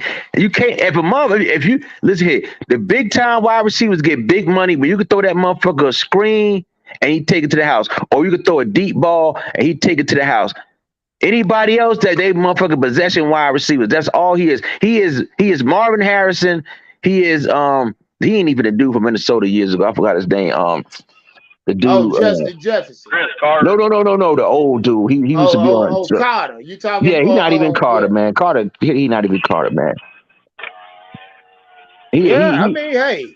can't if you listen here, the big time wide receivers get big money, but you can throw that motherfucker a screen and he take it to the house, or you could throw a deep ball and he take it to the house. Anybody else that they motherfucking possession wide receivers, that's all he is. He is Marvin Harrison. He is he ain't even a dude from Minnesota years ago. I forgot his name. The Oh, dude. Justin Jefferson. Chris Carter. No. The old dude. He used to be on. Carter. You talking? Yeah, he not even Carter, Yeah, man. Carter. He not even Carter, man. yeah. I mean, hey,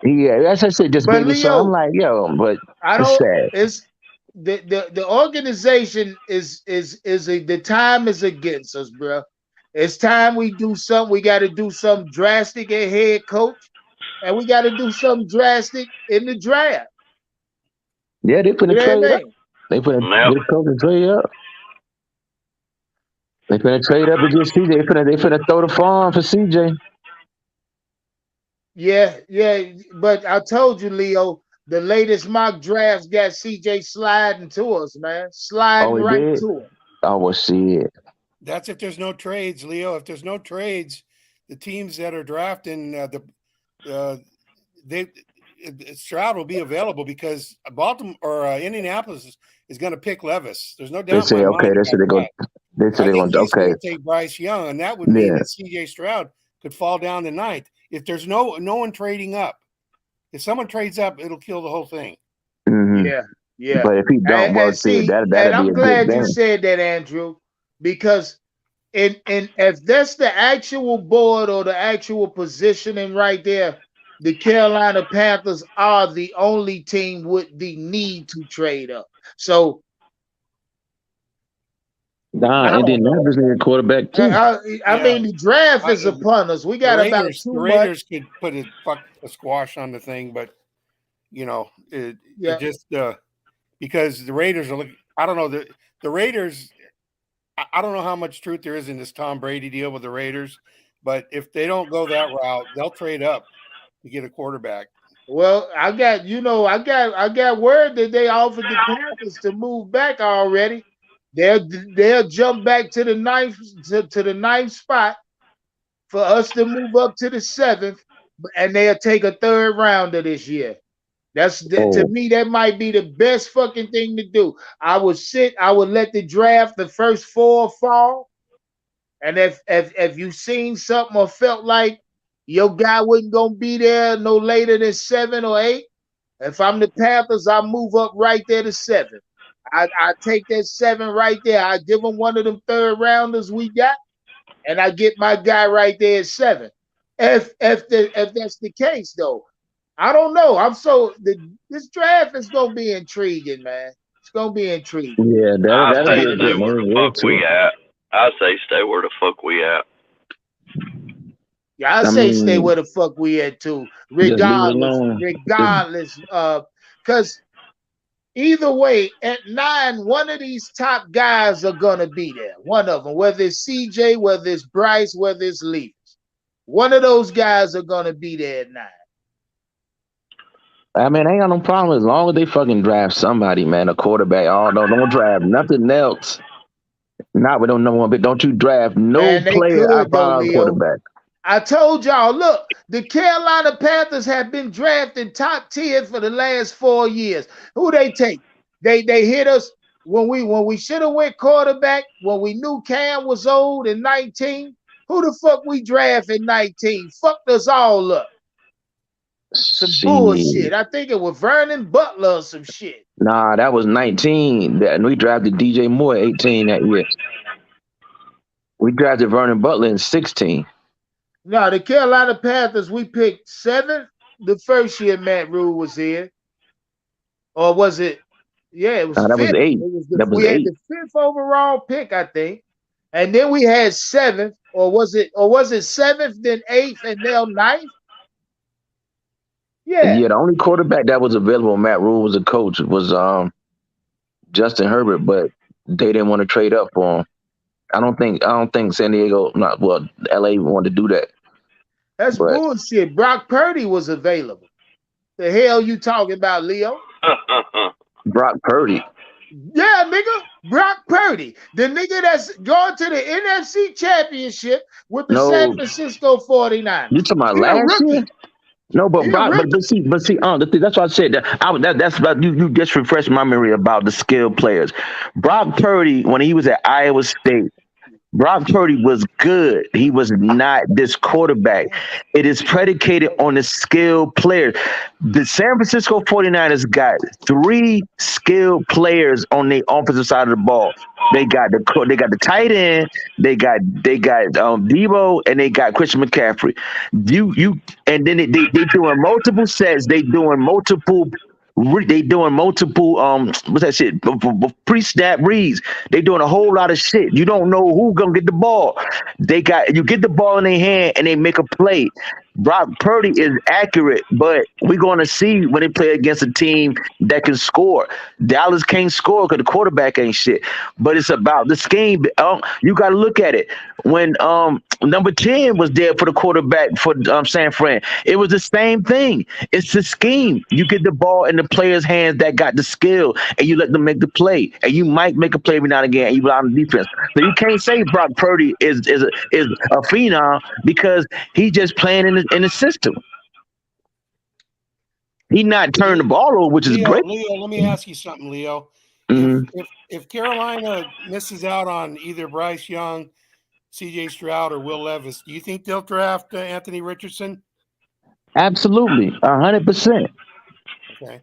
Yeah. That's I said. Just but baby. So I'm Leo, like, yo, but I it's don't. sad. It's the organization the time is against us, bro. It's time we do something. We got to do something drastic at head coach, and we got to do something drastic in the draft. Yeah, they put You a know what trade I up. mean? They put Yep. a trade up. They finna trade up against CJ. They finna throw the farm for CJ. Yeah, yeah. But I told you, Leo, the latest mock drafts got CJ sliding to us, man. Oh, Sliding it right did. to him. Oh, well, shit. That's if there's no trades, Leo. If there's no trades, the teams that are drafting they Stroud will be available because Baltimore or Indianapolis is going to pick Levis. There's no They doubt in my say okay. mind They about said they're going. that. They said I they're think going. he's Okay. going to take Bryce Young, and that would mean Yeah. that C.J. Stroud could fall down to ninth. If there's no one trading up, if someone trades up, it'll kill the whole thing. Mm-hmm. Yeah, yeah. But if he don't, well, And see, and that'll be I'm a good glad you game. said that, Andrew, because and if that's the actual board or the actual positioning right there, the Carolina Panthers are the only team with the need to trade up. So Nah, I don't know. Indianapolis need a quarterback too. I mean, the draft is upon us. We got about 2 The months. Raiders could put a squash on the thing, but it just because the Raiders are looking. I don't know the Raiders. I don't know how much truth there is in this Tom Brady deal with the Raiders, but if they don't go that route, they'll trade up to get a quarterback. Well, I got word that they offered the Panthers to move back already. They'll jump back to the ninth spot for us to move up to the 7th, and they'll take a 3rd rounder this year. To me, that might be the best fucking thing to do. I would let the draft, the first 4 fall, and if you seen something or felt like your guy wasn't gonna be there no later than 7 or 8, if I'm the Panthers, I move up right there to 7. I take that 7 right there. I give them one of them 3rd rounders we got, and I get my guy right there at 7. If that's the case, though, I don't know. This draft is gonna be intriguing, man. It's gonna be intriguing. Yeah, I that'll say be a stay good where the move fuck we at. I say stay where the fuck we at. Yeah, I say stay where the fuck we at too. Regardless. Because either way, at 9, one of these top guys are gonna be there. One of them, whether it's CJ, whether it's Bryce, whether it's Levis. One of those guys are gonna be there at 9. I mean, I ain't got no problem as long as they fucking draft somebody, man, a quarterback. Oh no, don't draft nothing else. Not with no number one, but don't you draft no Man, they player could out though, of Leo. quarterback. I told y'all, look, the Carolina Panthers have been drafting top 10 for the last 4 years. Who they take? They hit us when we should have went quarterback, when we knew Cam was old in 19. Who the fuck we draft in 19? Fucked us all up. Some bullshit. I think it was Vernon Butler or some shit. Nah, that was 19. And we drafted DJ Moore 18 that year. We drafted Vernon Butler in 16. No, the Carolina Panthers, we picked 7th the first year Matt Rule was here. Or was it? Yeah, it was That was 5th. 8. We had the 5th overall pick, I think. And then we had 7th, or was it 7th, then 8th, and now 9th? Yeah. Yeah, the only quarterback that was available, Matt Rule was a coach, was Justin Herbert, but they didn't want to trade up for him. I don't think San Diego, LA wanted to do that. That's bullshit. Brock Purdy was available. The hell you talking about, Leo? Brock Purdy. Yeah, nigga. Brock Purdy. The nigga that's going to the NFC Championship with the San Francisco 49ers. You talking about last year? No, but Brock, but see, that's why I said that. That's about you. Just refresh my memory about the skilled players. Brock Purdy, when he was at Iowa State, Brock Purdy was good. He was not this quarterback. It is predicated on the skilled players. The San Francisco 49ers got 3 skilled players on the offensive side of the ball. They got the tight end, they got Debo, and they got Christian McCaffrey. And then they doing multiple sets. They doing multiple what's that shit? Pre-snap reads. They doing a whole lot of shit. You don't know who gonna get the ball. You get the ball in their hand and they make a play. Brock Purdy is accurate, but we're going to see when they play against a team that can score. Dallas can't score because the quarterback ain't shit. But it's about the scheme. You got to look at it. When number 10 was there for the quarterback for San Fran, it was the same thing. It's the scheme. You get the ball in the player's hands that got the skill, and you let them make the play. And you might make a play every now and again, and you rely on the defense. So you can't say Brock Purdy is a phenom because he's just playing in the system. He not turning the ball over, which is great. Leo, let me ask you something, Leo. Mm-hmm. If Carolina misses out on either Bryce Young, C.J. Stroud, or Will Levis, do you think they'll draft Anthony Richardson? Absolutely, 100%. Okay.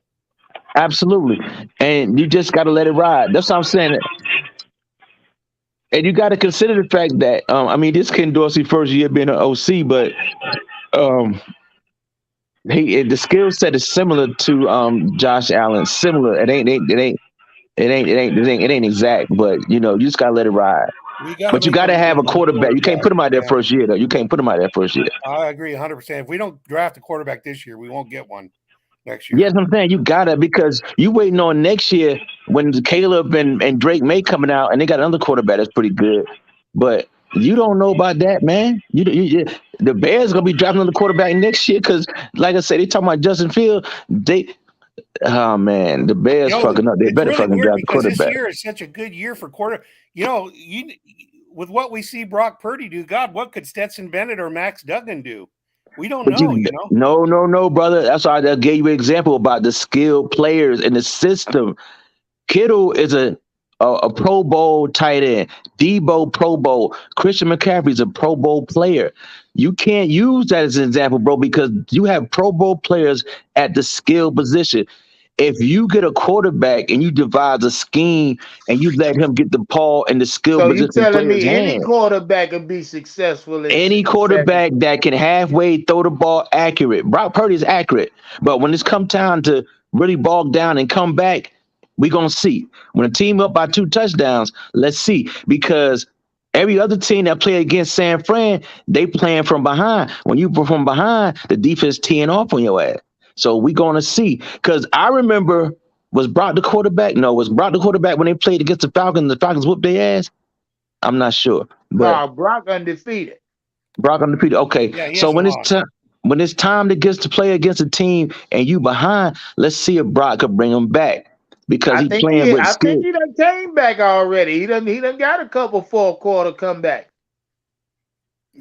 Absolutely, and you just got to let it ride. That's what I'm saying. And you got to consider the fact that this Ken Dorsey first year being an OC, but the skill set is similar to Josh Allen. Similar. It ain't exact, but you just gotta let it ride. But you gotta have a quarterback. You can't put him out there first year, though. You can't put him out there first year. I agree 100%. If we don't draft a quarterback this year, we won't get one next year. Yes, I'm saying you gotta, because you waiting on next year when Caleb and Drake May coming out, and they got another quarterback that's pretty good, but you don't know about that, man. The Bears gonna be drafting another quarterback next year because, like I said, they talking about Justin Fields. The Bears fucking up. They better really fucking draft a quarterback. This year is such a good year for quarter. With what we see Brock Purdy do, God, what could Stetson Bennett or Max Duggan do? We don't know. No, brother. That's why I gave you an example about the skilled players in the system. Kittle is a Pro Bowl tight end. Debo Pro Bowl. Christian McCaffrey's a Pro Bowl player. You can't use that as an example, bro, because you have Pro Bowl players at the skill position. If you get a quarterback and you devise a scheme and you let him get the ball and the skill position, so you telling me any quarterback can be successful? Any quarterback that can halfway throw the ball accurate. Brock Purdy is accurate, but when it's come time to really bog down and come back, we're going to see. When a team up by 2 touchdowns, let's see. Because every other team that play against San Fran, they playing from behind. When you from behind, the defense teeing off on your ass. So we're going to see. Because I remember, was Brock the quarterback? No, was Brock the quarterback when they played against the Falcons? The Falcons whooped their ass? I'm not sure. No, Brock undefeated. Brock undefeated. Okay. Yeah, so when it's time to play against a team and you behind, let's see if Brock could bring them back. Because he's playing with skill. I think he done came back already. He done got a couple 4-quarter comeback.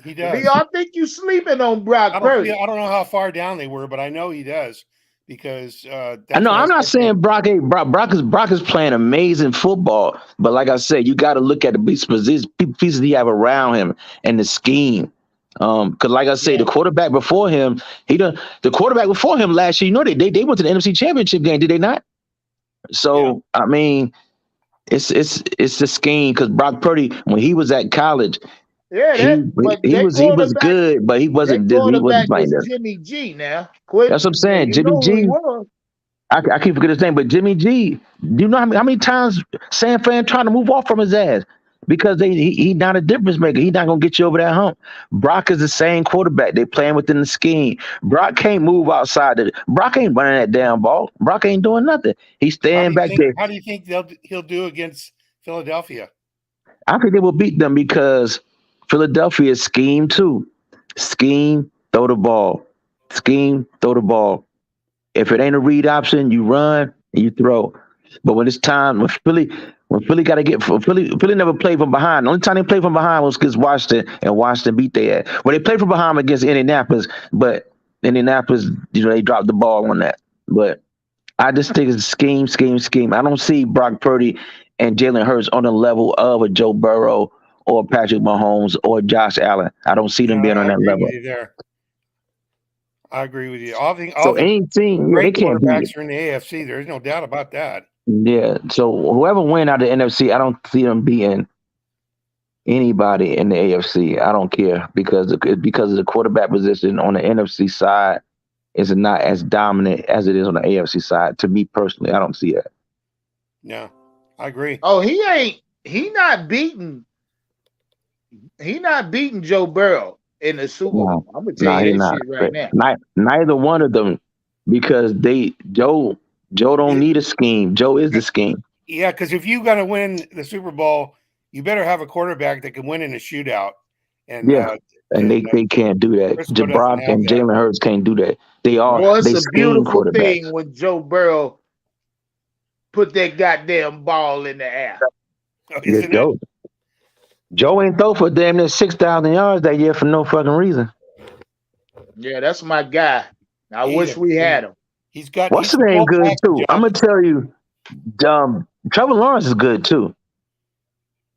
He does. I think you sleeping on Brock Purdy. I don't know how far down they were, but I know he does because. I'm not saying Brock is playing amazing football, but like I said, you got to look at the pieces he have around him and the scheme. Because like I say, the quarterback before him, last year, they went to the NFC Championship game, did they not? So I mean, it's the scheme because Brock Purdy, when he was at college, Yeah, but he their was quarterback, good, but he their wasn't quarterback like was that. Jimmy G. Now, quit. That's what I'm saying. You Jimmy know who he G. was. I keep forgetting his name, but Jimmy G. Do you know how many times San Fran trying to move off from his ass because he not a difference maker. He not gonna get you over that hump. Brock is the same quarterback. They playing within the scheme. Brock can't move outside. Brock ain't running that damn ball. Brock ain't doing nothing. He's staying back there. How do you think he'll do against Philadelphia? I think they will beat them because Philadelphia is scheme too. Scheme, throw the ball. Scheme, throw the ball. If it ain't a read option, you run and you throw. But when it's time, when Philly got to get Philly never played from behind. The only time they played from behind was against Washington, and Washington beat their ass. When they played from behind against Indianapolis, but Indianapolis, they dropped the ball on that. But I just think it's scheme. I don't see Brock Purdy and Jalen Hurts on the level of a Joe Burrow or Patrick Mahomes or Josh Allen. I don't see them being on that agree level. with you there. I agree with you. All the any team, great they can't beat it. quarterbacks are in the AFC. There's no doubt about that. Yeah. So whoever win out of the NFC, I don't see them beating anybody in the AFC. I don't care because of the quarterback position on the NFC side is not as dominant as it is on the AFC side. To me personally, I don't see that. Yeah, I agree. Oh, he not beating Joe Burrow in the Super Bowl. I'm gonna tell you that shit right now. Neither one of them, because Joe don't need a scheme. Joe is the scheme. Yeah, because if you got to win the Super Bowl, you better have a quarterback that can win in a shootout. And they can't do that. Brock and Jalen Hurts can't do that. It's a beautiful quarterbacks. thing when Joe Burrow put that goddamn ball in the air. Joe ain't throw for damn near 6,000 yards that year for no fucking reason. Yeah, that's my guy. I wish we had him. What's the name good too? I'm gonna tell you, Trevor Lawrence is good too.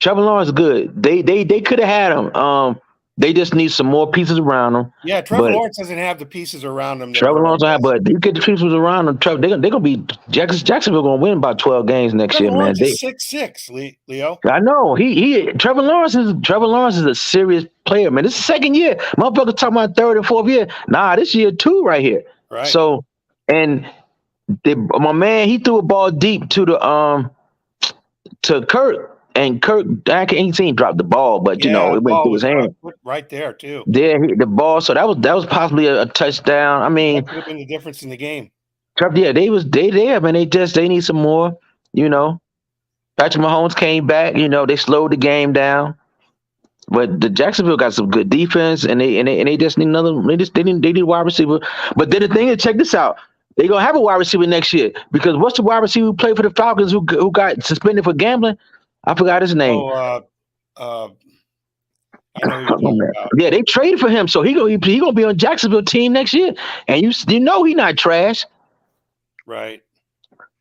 Trevor Lawrence is good. They could have had him. They just need some more pieces around him. Yeah, Trevor Lawrence doesn't have the pieces around him. Trevor Lawrence but you get the pieces around him. They're gonna be Jacksonville gonna win about 12 games next year, man. He's 6'6", Leo. I know. Trevor Lawrence is a serious player, man. This is the second year. Motherfucker talking about third and fourth year. Nah, this year 2 right here. Right. So my man, he threw a ball deep to Kirk. And Kirk, I ain't seen drop the ball, but it went through his hand. Right there too. Yeah, the ball. So that was possibly a touchdown. I mean, that could have been the difference in the game. Yeah, they there, man. They need some more. Patrick Mahomes came back. They slowed the game down. But the Jacksonville got some good defense, and they just need another. They need a wide receiver. But then the thing is, check this out. They're gonna have a wide receiver next year because what's the wide receiver who played for the Falcons who got suspended for gambling? I forgot his name. I know who you're talking about. Yeah, they traded for him, so he gonna be on Jacksonville team next year, and you know he not trash. Right.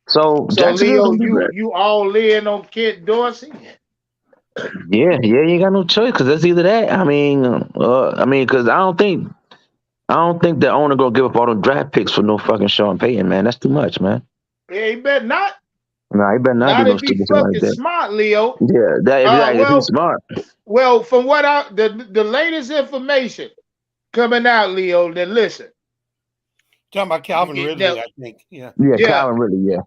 So Leo, you all in on Ken Dorsey? Yeah, you ain't got no choice because that's either that. Because I don't think the owner gonna give up all them draft picks for no fucking Sean Payton, man. That's too much, man. Yeah, he better not. No, he better not do no stupid shit like that. Smart, Leo. Yeah, he's smart. Well, from what the latest information coming out, Leo, then listen. Talking about Calvin Ridley, I think. Yeah, Calvin Ridley, yeah.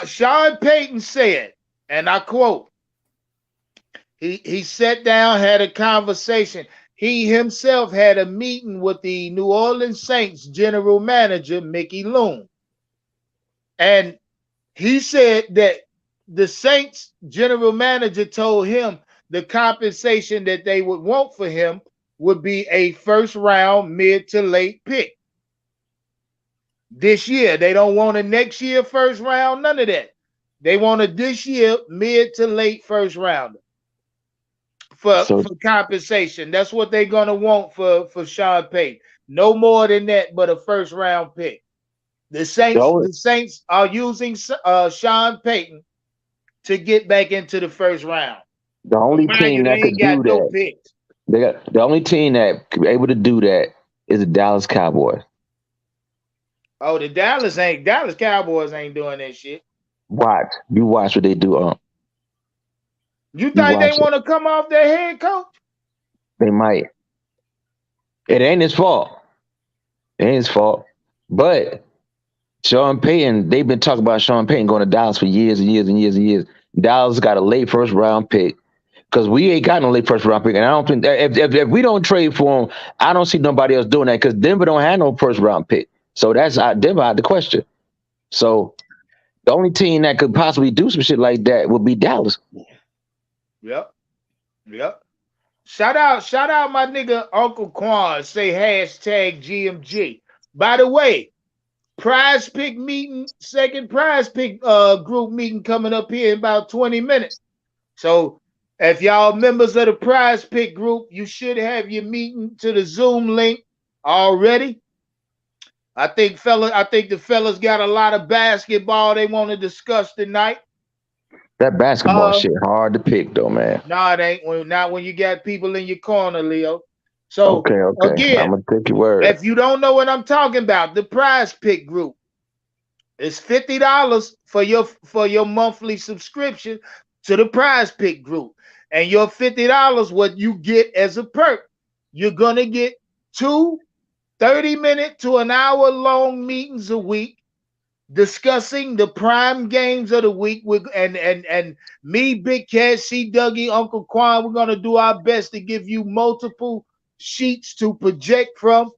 Sean Payton said, and I quote, he sat down, had a conversation. He himself had a meeting with the New Orleans Saints general manager, Mickey Loon. And he said that the Saints general manager told him the compensation that they would want for him would be a first round, mid to late pick. This year, they don't want a next year first round, none of that. They want a this year, mid to late first rounder for compensation. That's what they're going to want for Sean Payton. No more than that, but a first round pick. The Saints are using Sean Payton to get back into the first round. The only team that could do that, the only team that could be able to do that is the Dallas Cowboys. Oh, the Dallas Cowboys ain't doing that shit. You watch what they do. You think they want to come off their head coach? They might. It ain't his fault. It ain't his fault. But Sean Payton, they've been talking about Sean Payton going to Dallas for years and years and years and years. Dallas got a late first round pick because we ain't got no late first round pick, and I don't think if we don't trade for him, I don't see nobody else doing that because Denver don't have no first round pick. So that's Denver out the question. So the only team that could possibly do some shit like that would be Dallas. Yep. Yep. Shout out my nigga Uncle Quan. Say hashtag GMG. By the way, prize pick meeting, second prize pick group meeting coming up here in about 20 minutes. So if y'all members of the prize pick group, you should have your meeting to the Zoom link already. I think the fellas got a lot of basketball they want to discuss tonight. That basketball shit hard to pick though, man. Nah, it ain't. Not when you got people in your corner, Leo. So Okay. again, I'm gonna take your word. if you don't know what I'm talking about, the prize pick group is $50 for your monthly subscription to the prize pick group. And your $50, what you get as a perk, you're gonna get 2 30-minute to an hour long meetings a week discussing the prime games of the week with and me, Big Cat, C Dougie, Uncle Quan. We're gonna do our best to give you multiple sheets to project from,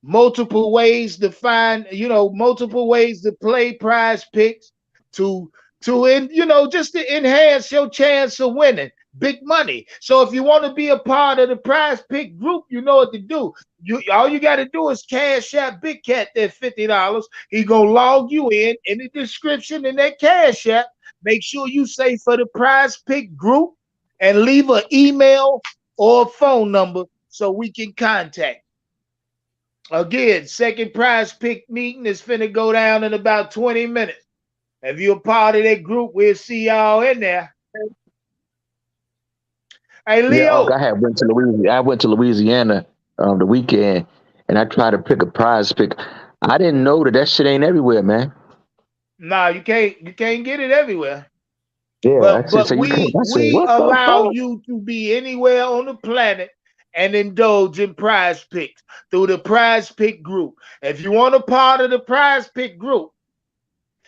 multiple ways to find, multiple ways to play prize picks to just to enhance your chance of winning big money. So if you want to be a part of the prize pick group, you know what to do. All you got to do is cash out Big Cat that $50. He gonna log you in the description in that cash app. Make sure you say for the prize pick group and leave an email or a phone number so we can contact. Again, second prize pick meeting is finna go down in about 20 minutes. If you're a part of that group, we'll see y'all in there. Hey, Leo. Yeah, I went to Louisiana the weekend, and I tried to pick a prize pick. I didn't know that shit ain't everywhere, man. Nah, you can't get it everywhere. Yeah, But you can't. we allow you to be anywhere on the planet and indulge in prize picks through the prize pick group. If you want a part of the prize pick group,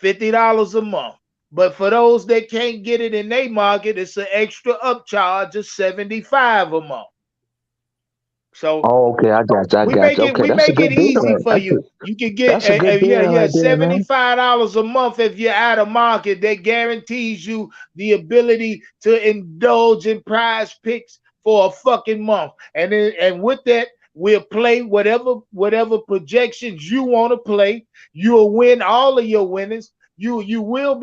$50 a month. But for those that can't get it in their market, it's an extra upcharge of $75 a month. So okay, I got you. We make it easy for you. You can get $75 a month if you're out of market. That guarantees you the ability to indulge in prize picks for a fucking month. And with that, we'll play whatever projections you want to play. You'll win all of your winnings. You will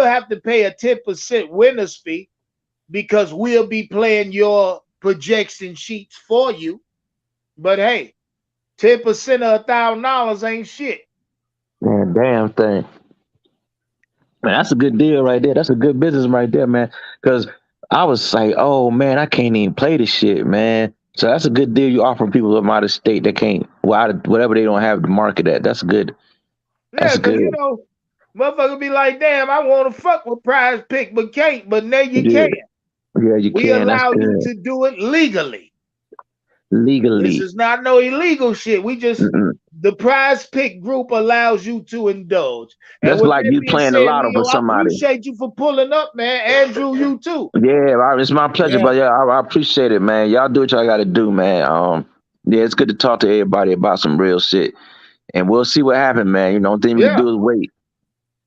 have to pay a 10% winner's fee because we'll be playing your projection sheets for you. But hey, 10% of $1,000 ain't shit. Man, damn thing. Man, that's a good deal right there. That's a good business right there, man. Because I was like, oh man, I can't even play this shit, man. So that's a good deal you offering people from out of state that can't, whatever they don't have to market at. That's good. Yeah, because motherfucker be like, damn, I want to fuck with prize pick, but can't. But now you can. Yeah, you can. We allow you to do it legally. This is not no illegal shit. We just the prize pick group allows you to indulge. That's like you playing the lotto for somebody. I appreciate you for pulling up, man. Andrew, you too. Yeah, it's my pleasure, but yeah, I appreciate it, man. Y'all do what y'all got to do, man. Yeah, it's good to talk to everybody about some real shit, and we'll see what happens, man. The only thing we can do is wait.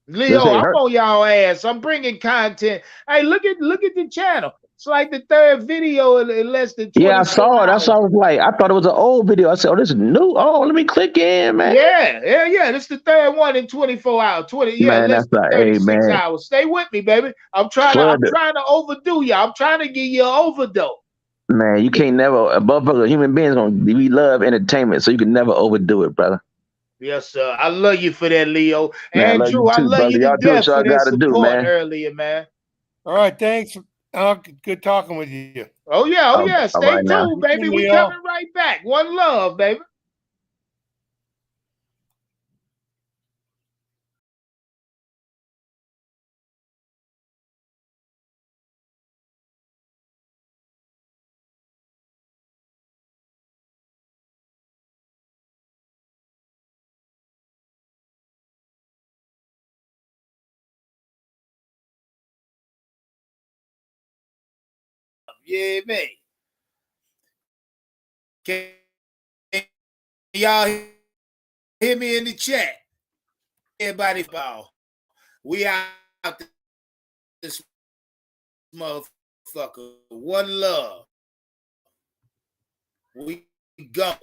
Leo, I'm on y'all ass. I'm bringing content. Hey, look at the channel. It's like the third video in less than 24 I saw it. That's what I was like. I thought it was an old video. I said, oh, this is new. Oh, let me click in, man. Yeah. This is the third one in 24 hours. Less than 36 hours. Stay with me, baby. I'm trying to overdo you. I'm trying to give you an overdose. Man, you can't never above other human beings. We love entertainment, so you can never overdo it, brother. Yes, sir. I love you for that, Leo. Man, Andrew, I love you to death for that support earlier, man. All right, thanks. Good talking with you. Oh yeah. Stay tuned, baby. We coming right back. One love, baby. Yeah, man. Can y'all hear me in the chat? Everybody, ball. We out this motherfucker. One love. We go.